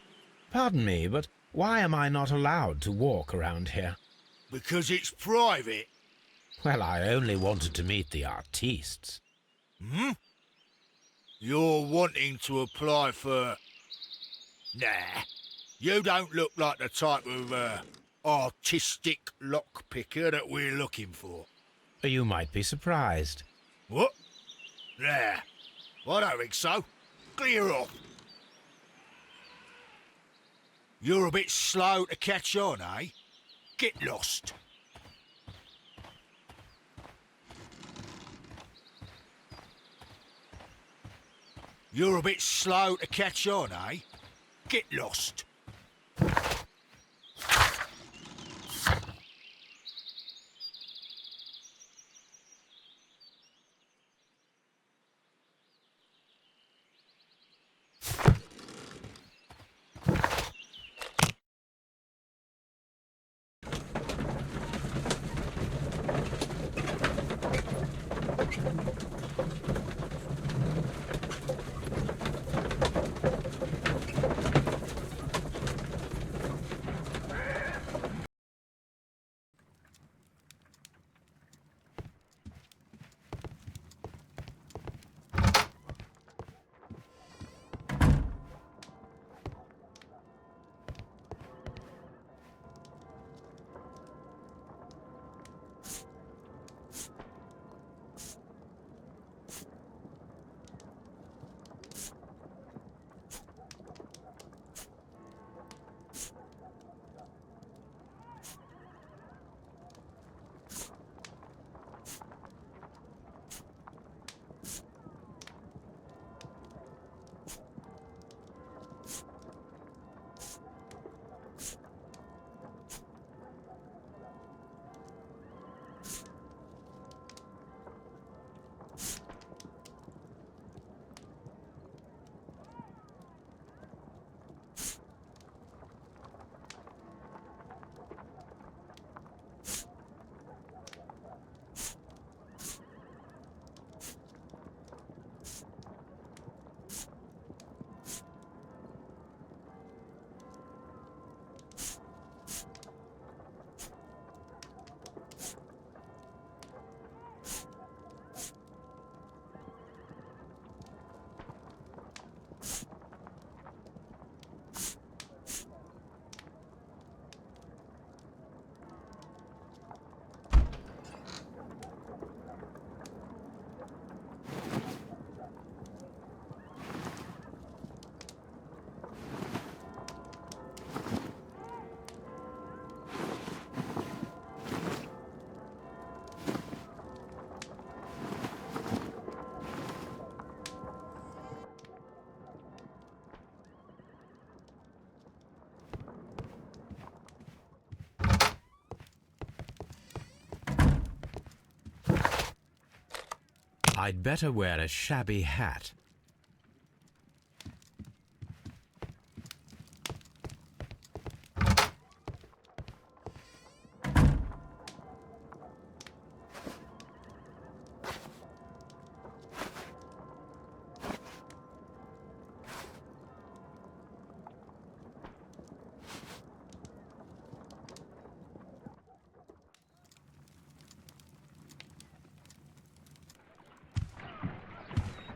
Pardon me, but why am I not allowed to walk around here? Because it's private. Well, I only wanted to meet the artistes. Hmm? You're wanting to apply for... Nah, you don't look like the type of, artistic lockpicker that we're looking for. You might be surprised. What? Nah, I don't think so. Clear off. You're a bit slow to catch on, eh? Get lost. You're a bit slow to catch on, eh? Get lost. I'd better wear a shabby hat.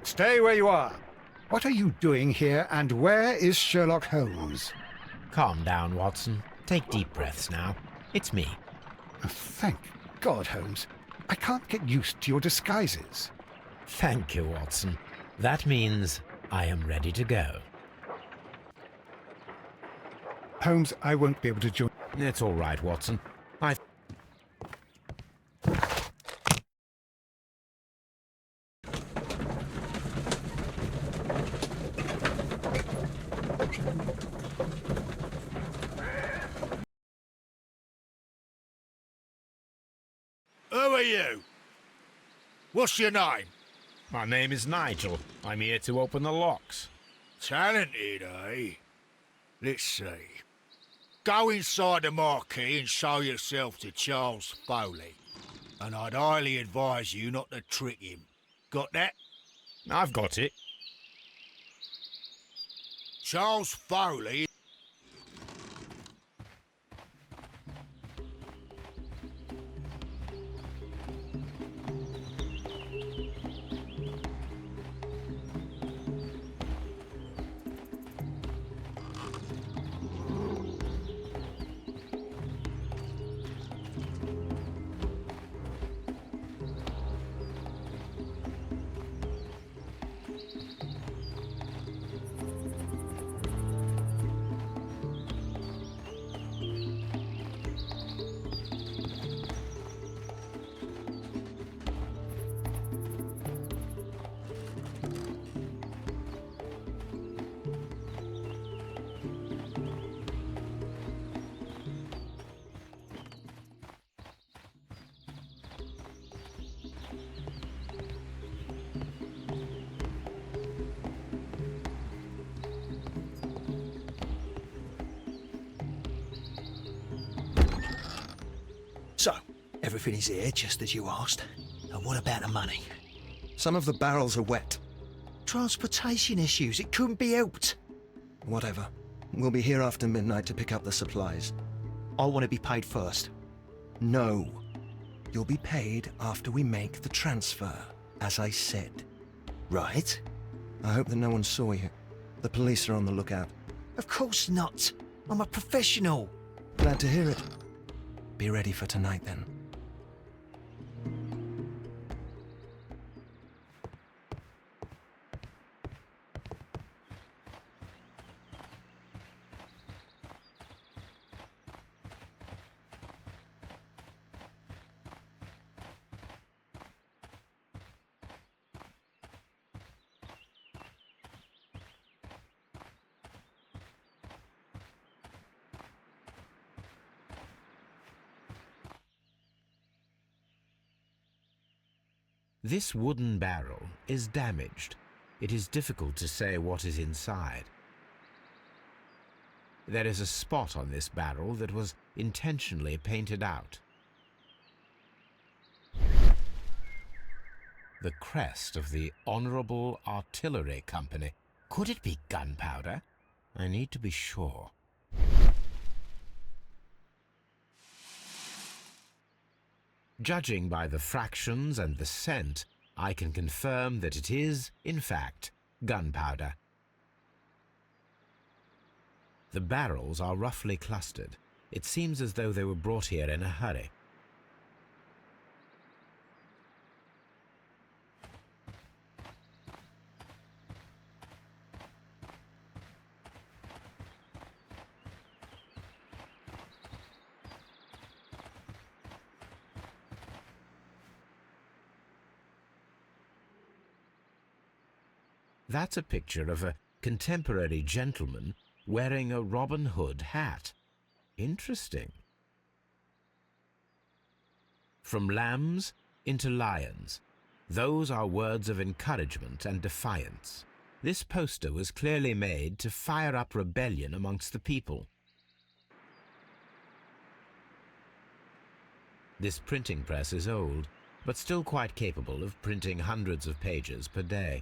Stay where you are. What are you doing here, and where is Sherlock Holmes? Calm down, Watson. Take deep breaths now. It's me. Oh, thank God, Holmes. I can't get used to your disguises. Thank you, Watson. That means I am ready to go. Holmes, I won't be able to join. It's all right, Watson. I... Who are you? What's your name? My name is Nigel. I'm here to open the locks. Talented, eh? Let's see. Go inside the marquee and show yourself to Charles Foley. And I'd highly advise you not to trick him. Got that? I've got it. Charles Foley. So, everything is here, just as you asked. And what about the money? Some of the barrels are wet. Transportation issues, it couldn't be helped. Whatever. We'll be here after midnight to pick up the supplies. I want to be paid first. No. You'll be paid after we make the transfer, as I said. Right? I hope that no one saw you. The police are on the lookout. Of course not. I'm a professional. Glad to hear it. Be ready for tonight, then. This wooden barrel is damaged. It is difficult to say what is inside. There is a spot on this barrel that was intentionally painted out. The crest of the Honourable Artillery Company. Could it be gunpowder? I need to be sure. Judging by the fractions and the scent, I can confirm that it is, in fact, gunpowder. The barrels are roughly clustered. It seems as though they were brought here in a hurry. That's a picture of a contemporary gentleman wearing a Robin Hood hat. Interesting. From lambs into lions, Those are words of encouragement and defiance. This poster was clearly made to fire up rebellion amongst the people. This printing press is old, but still quite capable of printing hundreds of pages per day.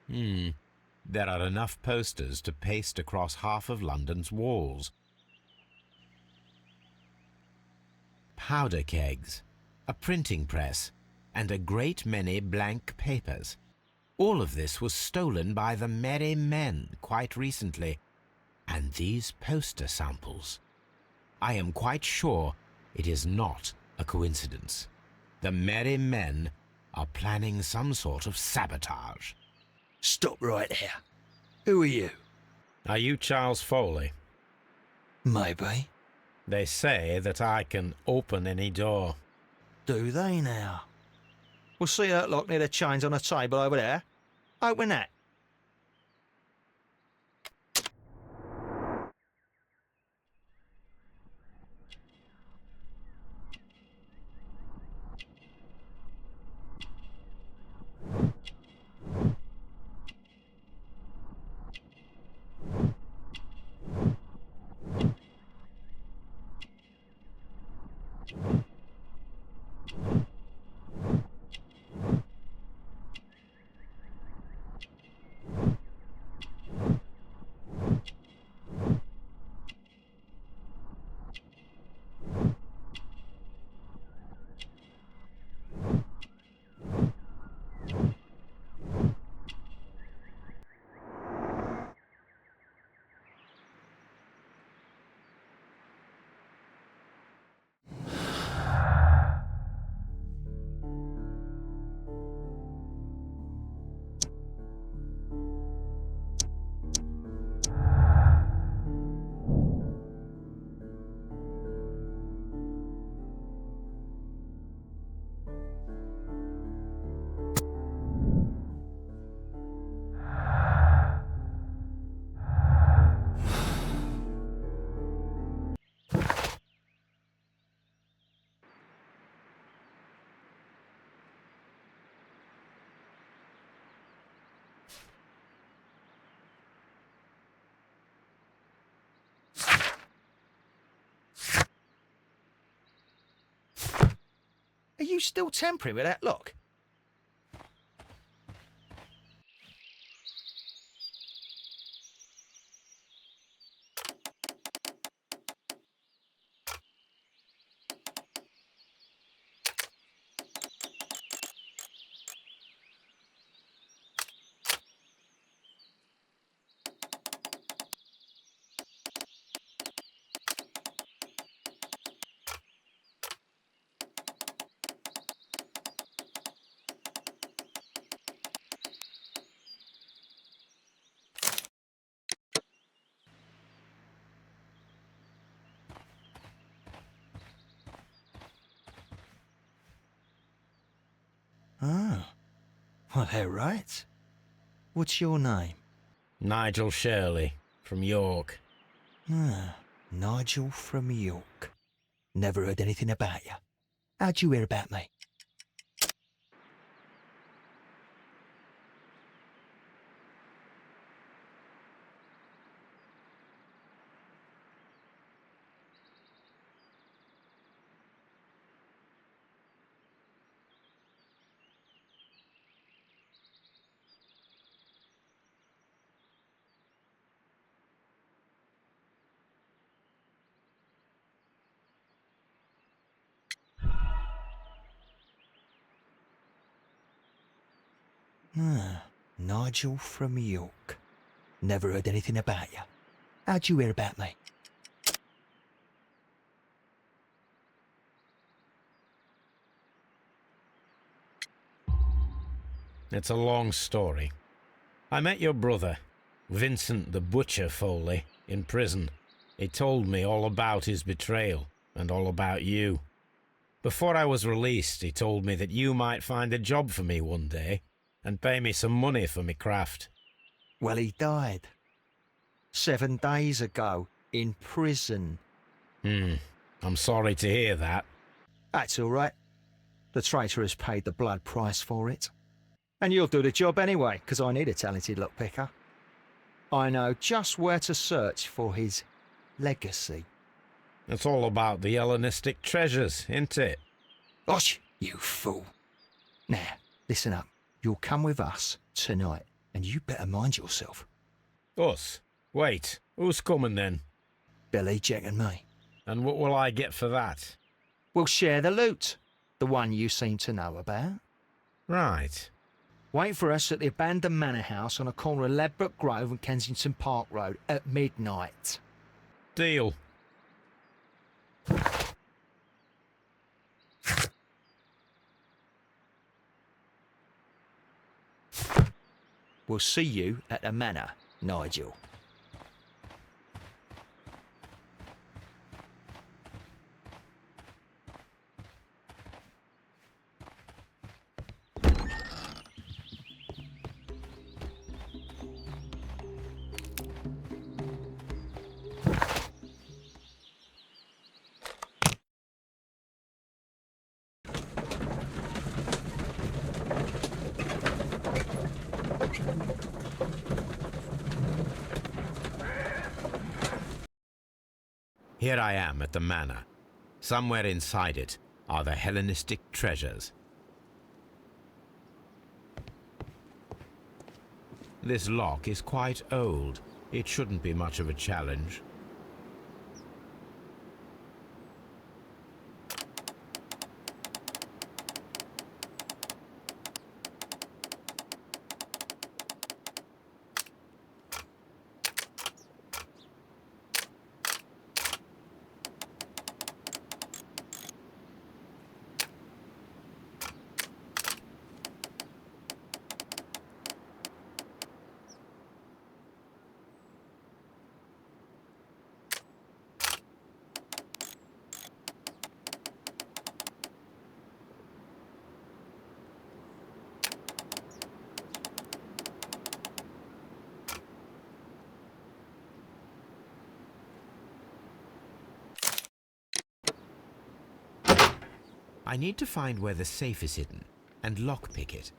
There are enough posters to paste across half of London's walls. Powder kegs, a printing press, and a great many blank papers. All of this was stolen by the Merry Men quite recently. And these poster samples. I am quite sure it is not a coincidence. The Merry Men are planning some sort of sabotage. Stop right there. Who are you? Are you Charles Foley? Maybe. They say that I can open any door. Do they now? We'll see that lock near the chains on the table over there. Open that. Are you still tampering with that lock? Oh, well, they're right. What's your name? Nigel Shirley, from York. Ah, Nigel from York. Never heard anything about you. How'd you hear about me? Ah, Nigel from York. Never heard anything about you. How'd you hear about me? It's a long story. I met your brother, Vincent the Butcher Foley, in prison. He told me all about his betrayal and all about you. Before I was released, he told me that you might find a job for me one day and pay me some money for me craft. Well, he died. 7 days ago, in prison. I'm sorry to hear that. That's all right. The traitor has paid the blood price for it. And you'll do the job anyway, because I need a talented lockpicker. I know just where to search for his legacy. It's all about the Hellenistic treasures, isn't it? Osh, you fool. Now, listen up. You'll come with us tonight, and you better mind yourself. Us? Wait, who's coming then? Billy, Jack and me. And what will I get for that? We'll share the loot. The one you seem to know about. Right. Wait for us at the abandoned manor house on the corner of Ladbroke Grove and Kensington Park Road at midnight. Deal. We'll see you at the manor, Nigel. Here I am at the manor. Somewhere inside it are the Hellenistic treasures. This lock is quite old. It shouldn't be much of a challenge. I need to find where the safe is hidden and lockpick it.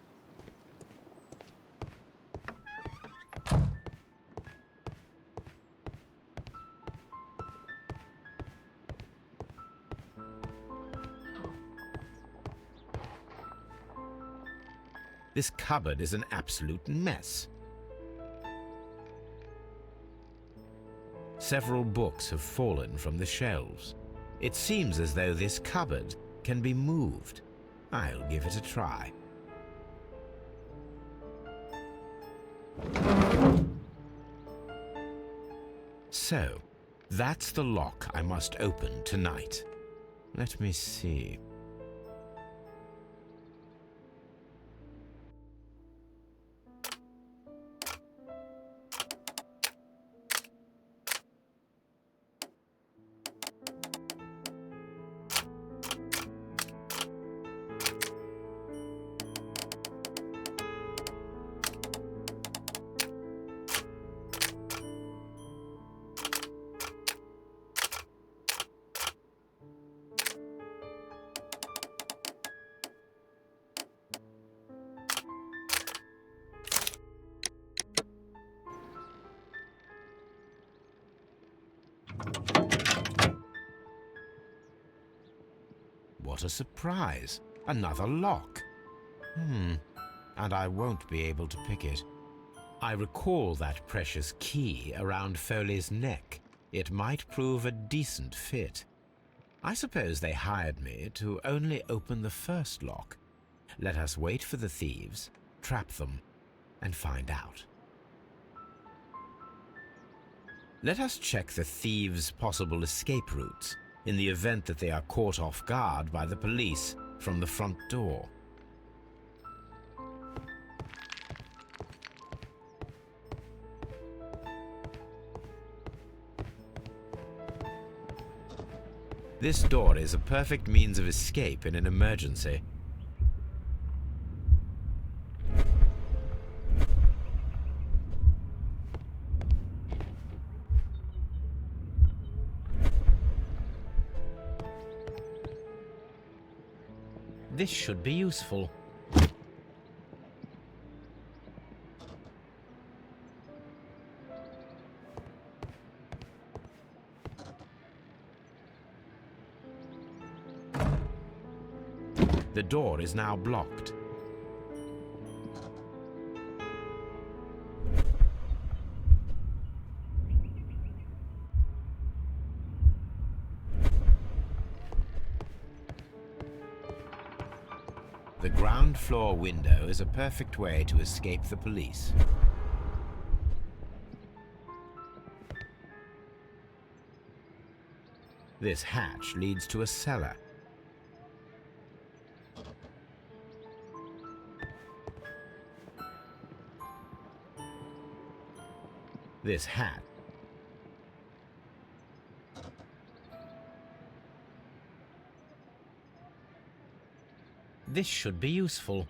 This cupboard is an absolute mess. Several books have fallen from the shelves. It seems as though this cupboard can be moved. I'll give it a try. So, that's the lock I must open tonight. Let me see. What a surprise! Another lock. And I won't be able to pick it. I recall that precious key around Foley's neck. It might prove a decent fit. I suppose they hired me to only open the first lock. Let us wait for the thieves, trap them, and find out. Let us check the thieves' possible escape routes in the event that they are caught off guard by the police from the front door. This door is a perfect means of escape in an emergency. This should be useful. The door is now blocked. The ground floor window is a perfect way to escape the police. This hatch leads to a cellar. This hat. This should be useful.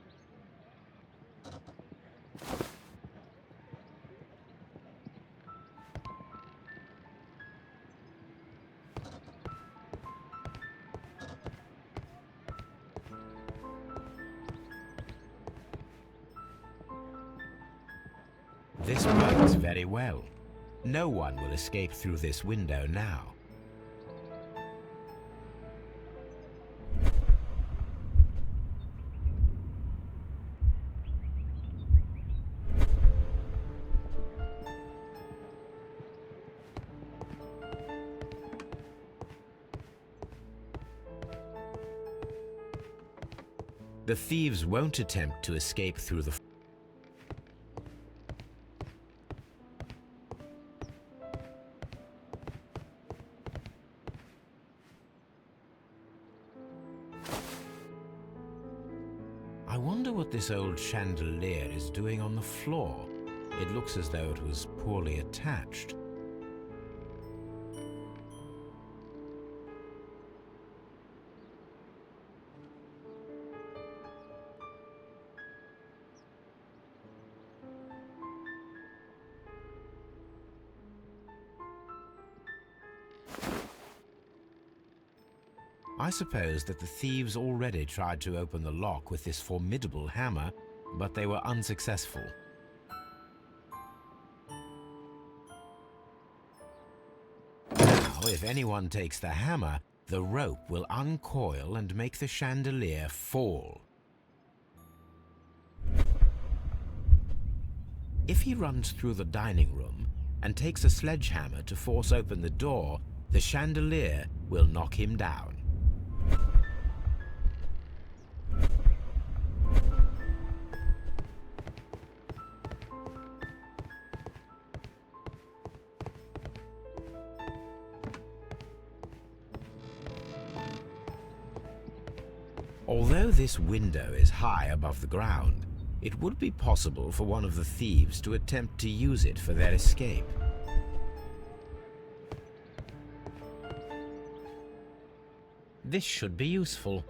This works very well. No one will escape through this window now. The thieves won't attempt to escape through the... I wonder what this old chandelier is doing on the floor. It looks as though it was poorly attached. I suppose that the thieves already tried to open the lock with this formidable hammer, but they were unsuccessful. Now, if anyone takes the hammer, the rope will uncoil and make the chandelier fall. If he runs through the dining room and takes a sledgehammer to force open the door, the chandelier will knock him down. Although this window is high above the ground, it would be possible for one of the thieves to attempt to use it for their escape. This should be useful.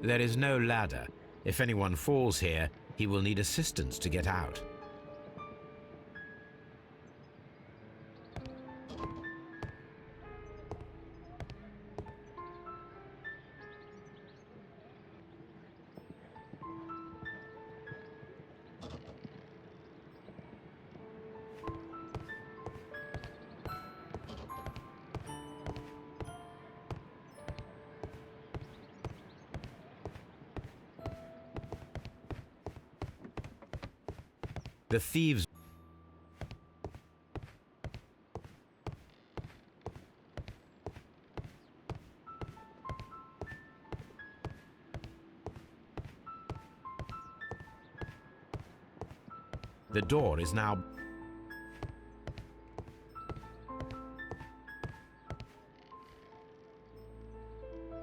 There is no ladder. If anyone falls here, he will need assistance to get out. The thieves... The door is now...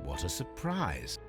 What a surprise!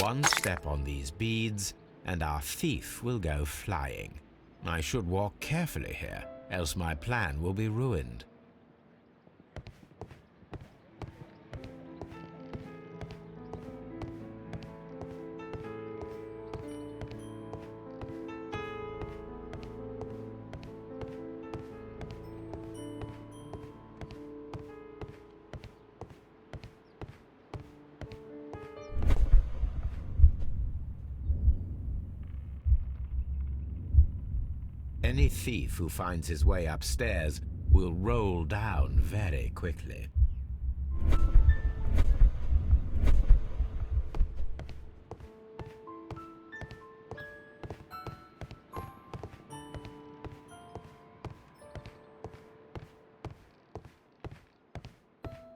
One step on these beads, and our thief will go flying. I should walk carefully here, else my plan will be ruined. Any thief who finds his way upstairs will roll down very quickly.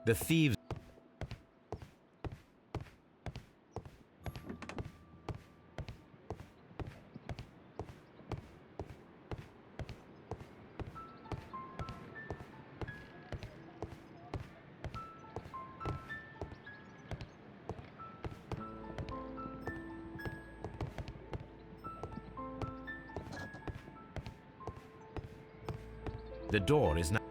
The thieves The door is now.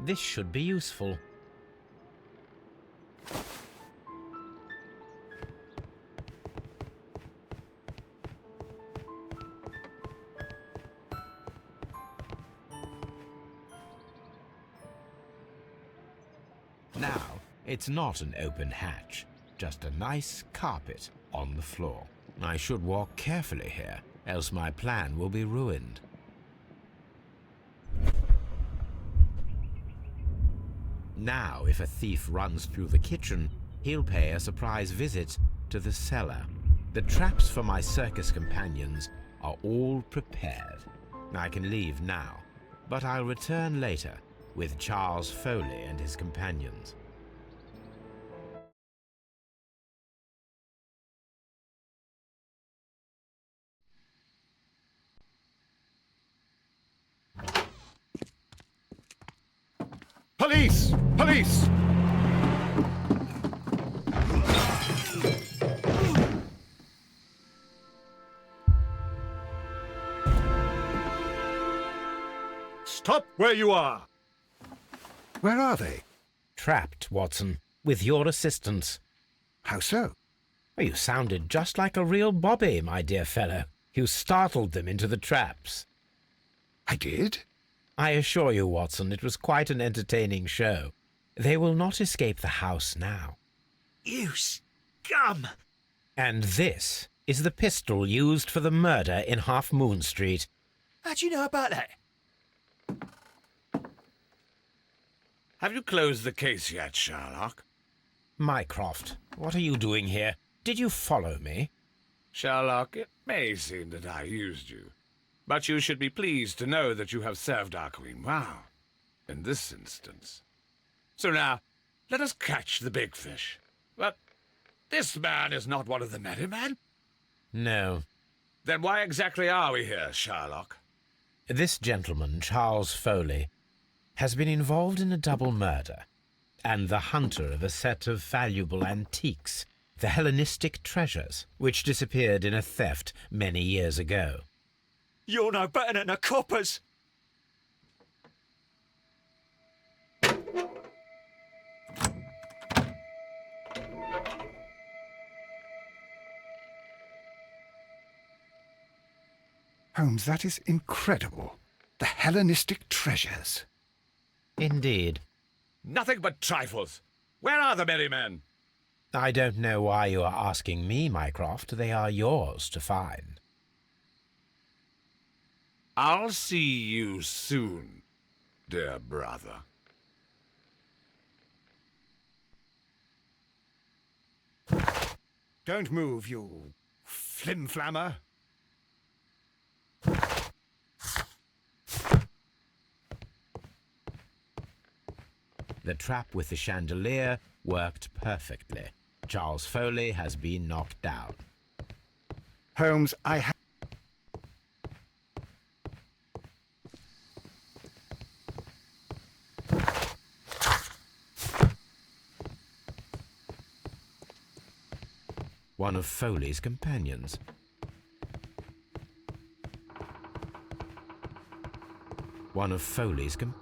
This should be useful. Now, it's not an open hatch, just a nice carpet on the floor. I should walk carefully here, else my plan will be ruined. Now, if a thief runs through the kitchen, he'll pay a surprise visit to the cellar. The traps for my circus companions are all prepared. I can leave now, but I'll return later with Charles Foley and his companions. Police! Police! Stop where you are! Where are they? Trapped, Watson, with your assistance. How so? You sounded just like a real bobby, my dear fellow. You startled them into the traps. I did? I assure you, Watson, it was quite an entertaining show. They will not escape the house now. You scum! And this is the pistol used for the murder in Half Moon Street. How'd you know about that? Have you closed the case yet, Sherlock? Mycroft, what are you doing here? Did you follow me? Sherlock, it may seem that I used you, but you should be pleased to know that you have served our queen well, in this instance. So now, let us catch the big fish. But this man is not one of the merry men. No. Then why exactly are we here, Sherlock? This gentleman, Charles Foley, has been involved in a double murder, and the hunter of a set of valuable antiques, the Hellenistic treasures, which disappeared in a theft many years ago. You're no better than the coppers! Holmes, that is incredible. The Hellenistic treasures. Indeed. Nothing but trifles. Where are the merry men? I don't know why you are asking me, Mycroft. They are yours to find. I'll see you soon, dear brother. Don't move, you flim-flammer. The trap with the chandelier worked perfectly. Charles Foley has been knocked down. Holmes, I have... One of Foley's companions. One of Foley's companions.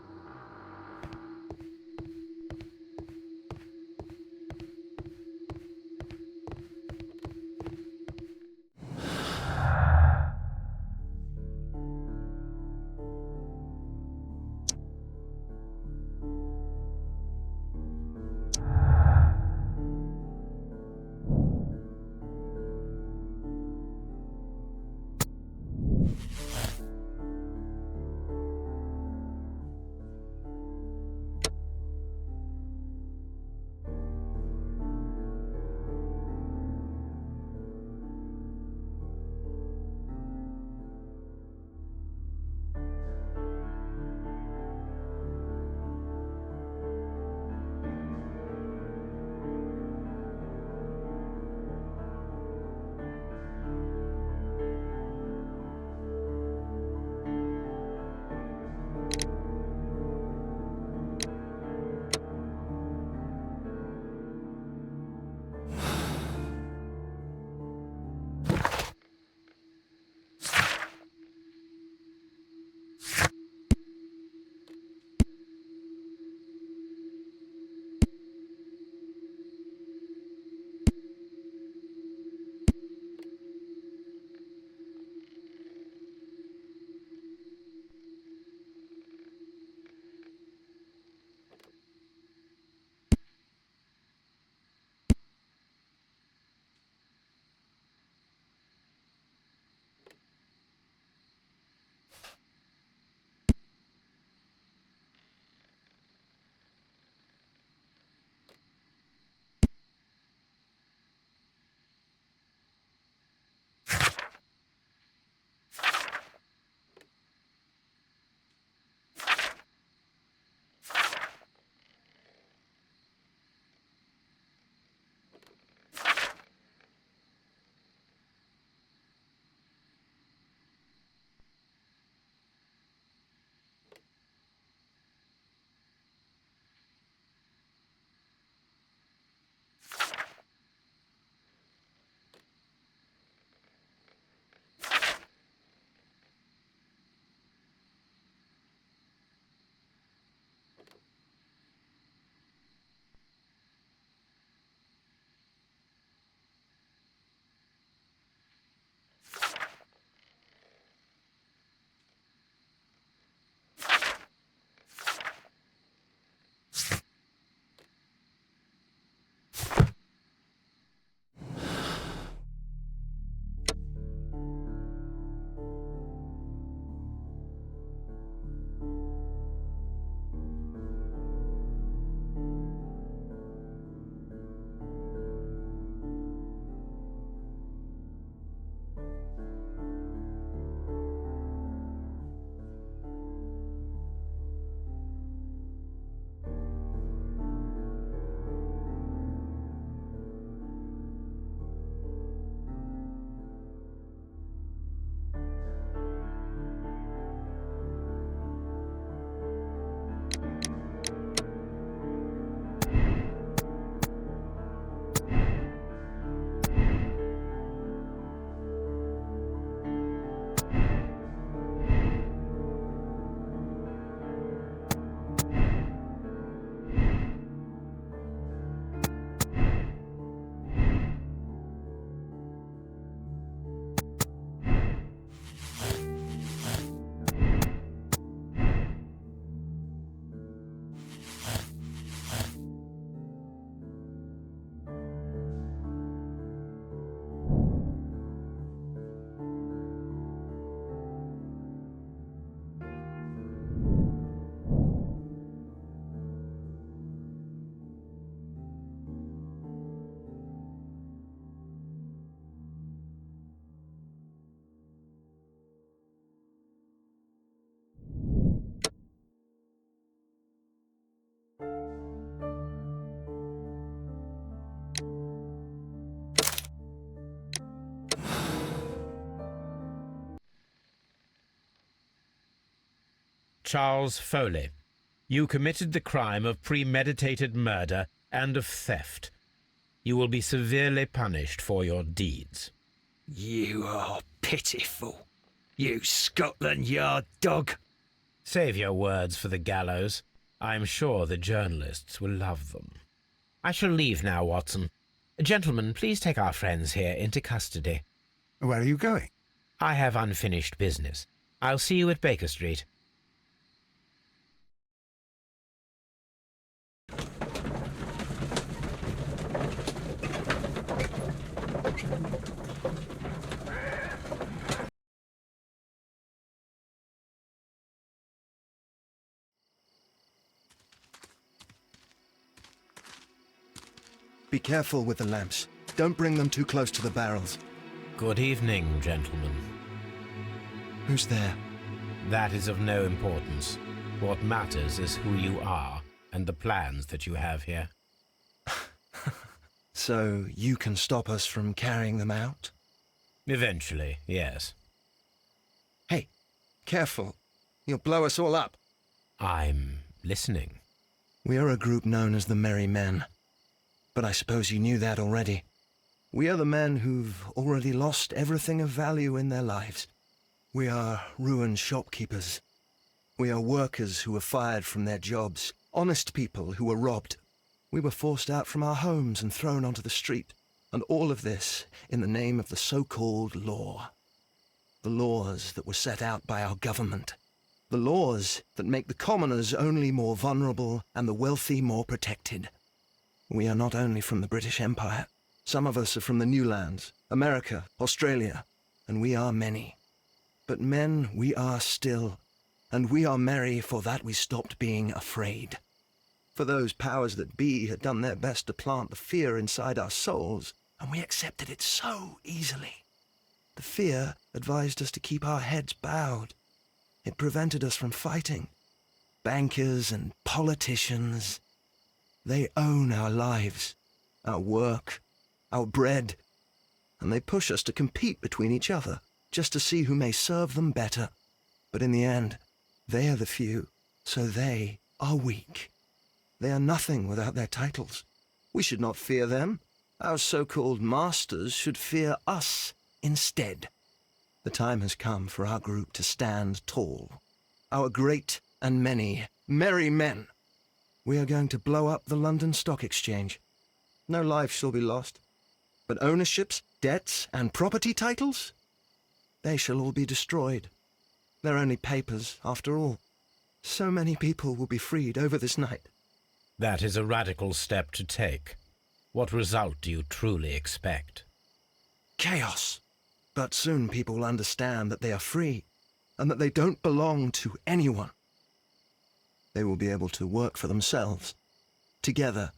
Charles Foley, you committed the crime of premeditated murder and of theft. You will be severely punished for your deeds. You are pitiful, you Scotland Yard dog. Save your words for the gallows. I'm sure the journalists will love them. I shall leave now, Watson. Gentlemen, please take our friends here into custody. Where are you going? I have unfinished business. I'll see you at Baker Street. Be careful with the lamps. Don't bring them too close to the barrels. Good evening, gentlemen. Who's there? That is of no importance. What matters is who you are and the plans that you have here. So you can stop us from carrying them out? Eventually, yes. Hey, careful. You'll blow us all up. I'm listening. We are a group known as the Merry Men. But I suppose you knew that already. We are the men who've already lost everything of value in their lives. We are ruined shopkeepers. We are workers who were fired from their jobs, honest people who were robbed. We were forced out from our homes and thrown onto the street, and all of this in the name of the so-called law. The laws that were set out by our government. The laws that make the commoners only more vulnerable and the wealthy more protected. We are not only from the British Empire. Some of us are from the New Lands, America, Australia, and we are many. But men we are still, and we are merry for that we stopped being afraid. For those powers that be had done their best to plant the fear inside our souls, and we accepted it so easily. The fear advised us to keep our heads bowed. It prevented us from fighting. Bankers and politicians, they own our lives, our work, our bread, and they push us to compete between each other just to see who may serve them better. But in the end, they are the few, so they are weak. They are nothing without their titles. We should not fear them. Our so-called masters should fear us instead. The time has come for our group to stand tall. Our great and many merry men. We are going to blow up the London Stock Exchange. No life shall be lost. But ownerships, debts, and property titles? They shall all be destroyed. They're only papers, after all. So many people will be freed over this night. That is a radical step to take. What result do you truly expect? Chaos. But soon people will understand that they are free, and that they don't belong to anyone. They will be able to work for themselves, together,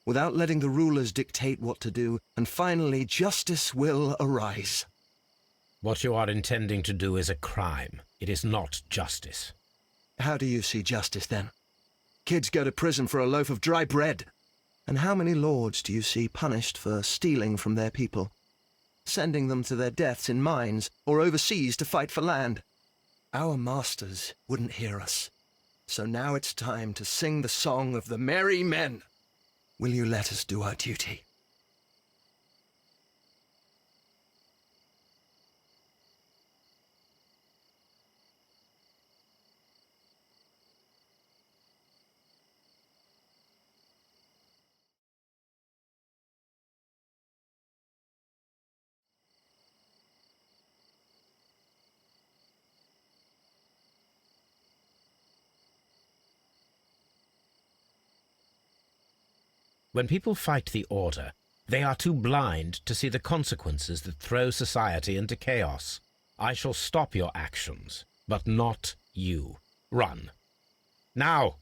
without letting the rulers dictate what to do, and finally justice will arise. What you are intending to do is a crime. It is not justice. How do you see justice, then? Kids go to prison for a loaf of dry bread. And how many lords do you see punished for stealing from their people, sending them to their deaths in mines or overseas to fight for land? Our masters wouldn't hear us. So now it's time to sing the song of the merry men. Will you let us do our duty? When people fight the order, they are too blind to see the consequences that throw society into chaos. I shall stop your actions, but not you. Run. Now!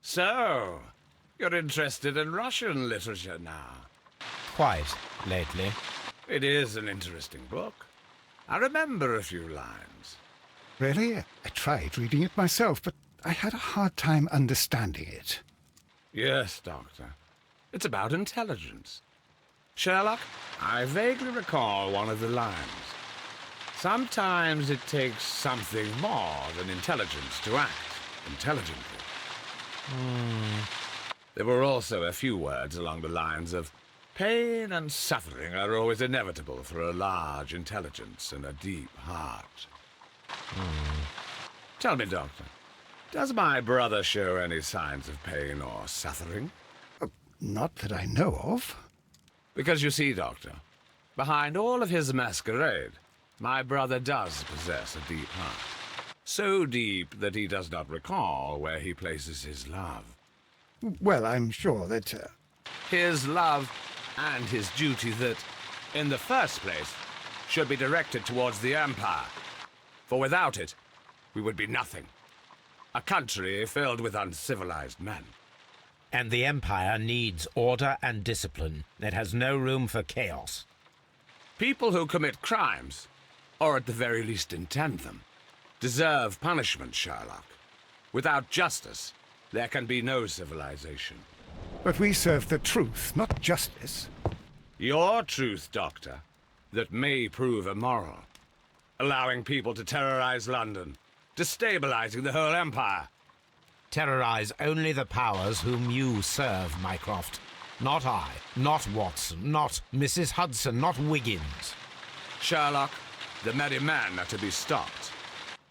So, you're interested in Russian literature now? Quite lately. It is an interesting book. I remember a few lines. Really? I tried reading it myself, but I had a hard time understanding it. Yes, Doctor. It's about intelligence. Sherlock, I vaguely recall one of the lines. Sometimes it takes something more than intelligence to act intelligently. There were also a few words along the lines of, pain and suffering are always inevitable for a large intelligence and a deep heart. Tell me, Doctor, does my brother show any signs of pain or suffering? Not that I know of. Because you see, Doctor, behind all of his masquerade, my brother does possess a deep heart. So deep that he does not recall where he places his love. Well, I'm sure that... His love and his duty that, in the first place, should be directed towards the Empire. For without it, we would be nothing. A country filled with uncivilized men. And the Empire needs order and discipline. It has no room for chaos. People who commit crimes, or at the very least intend them, deserve punishment, Sherlock. Without justice, there can be no civilization. But we serve the truth, not justice. Your truth, Doctor, that may prove immoral. Allowing people to terrorize London, destabilizing the whole empire. Terrorize only the powers whom you serve, Mycroft. Not I, not Watson, not Mrs. Hudson, not Wiggins. Sherlock, the merry men are to be stopped.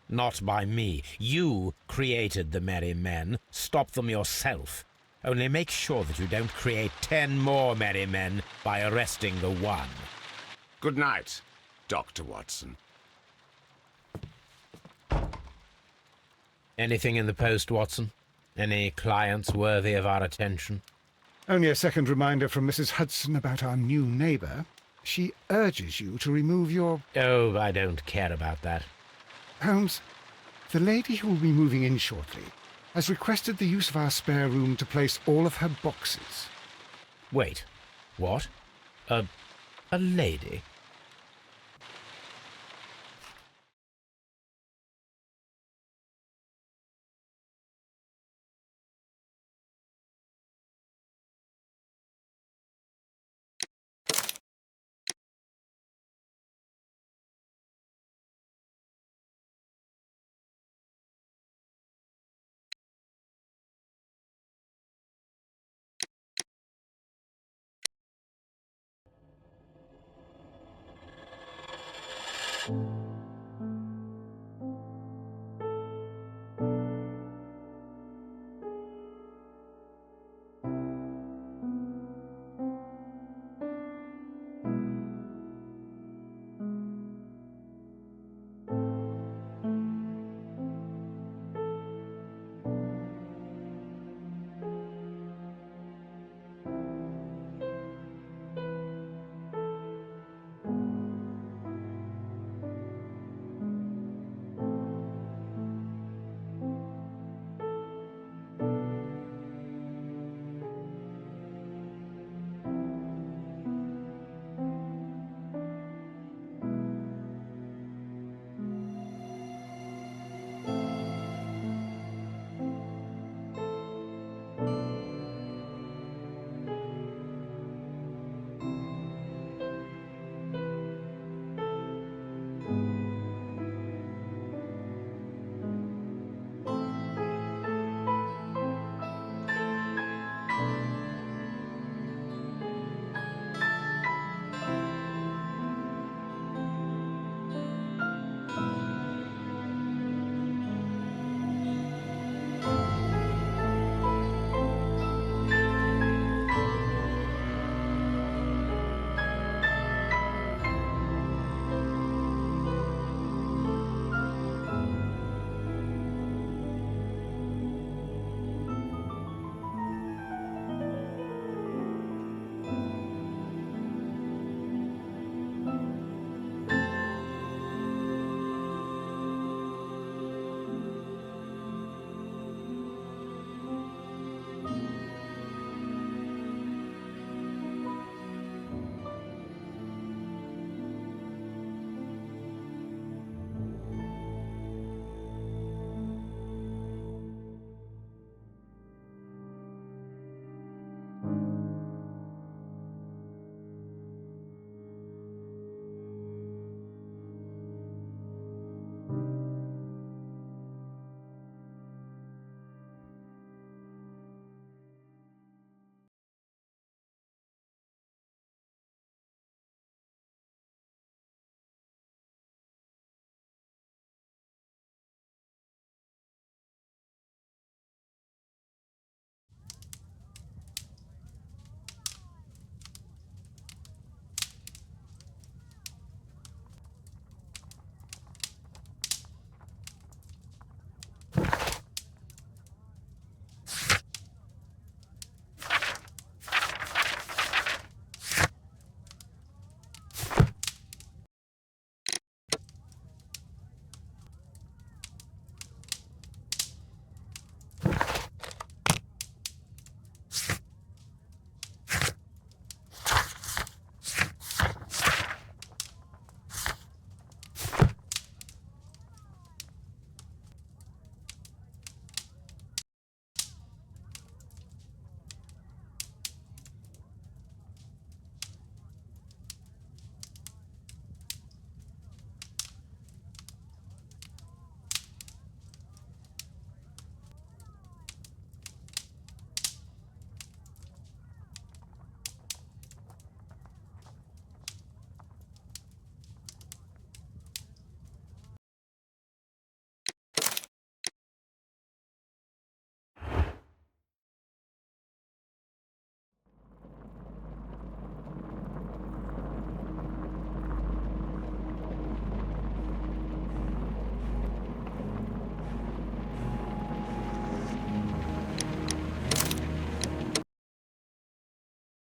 Not by me. You created the merry men. Stop them yourself. Only make sure that you don't create 10 more merry men by arresting the one. Good night, Dr. Watson. Anything in the post, Watson? Any clients worthy of our attention? Only a second reminder from Mrs. Hudson about our new neighbour. She urges you to remove your... Oh, I don't care about that. Holmes, the lady who will be moving in shortly has requested the use of our spare room to place all of her boxes. Wait, what? A lady?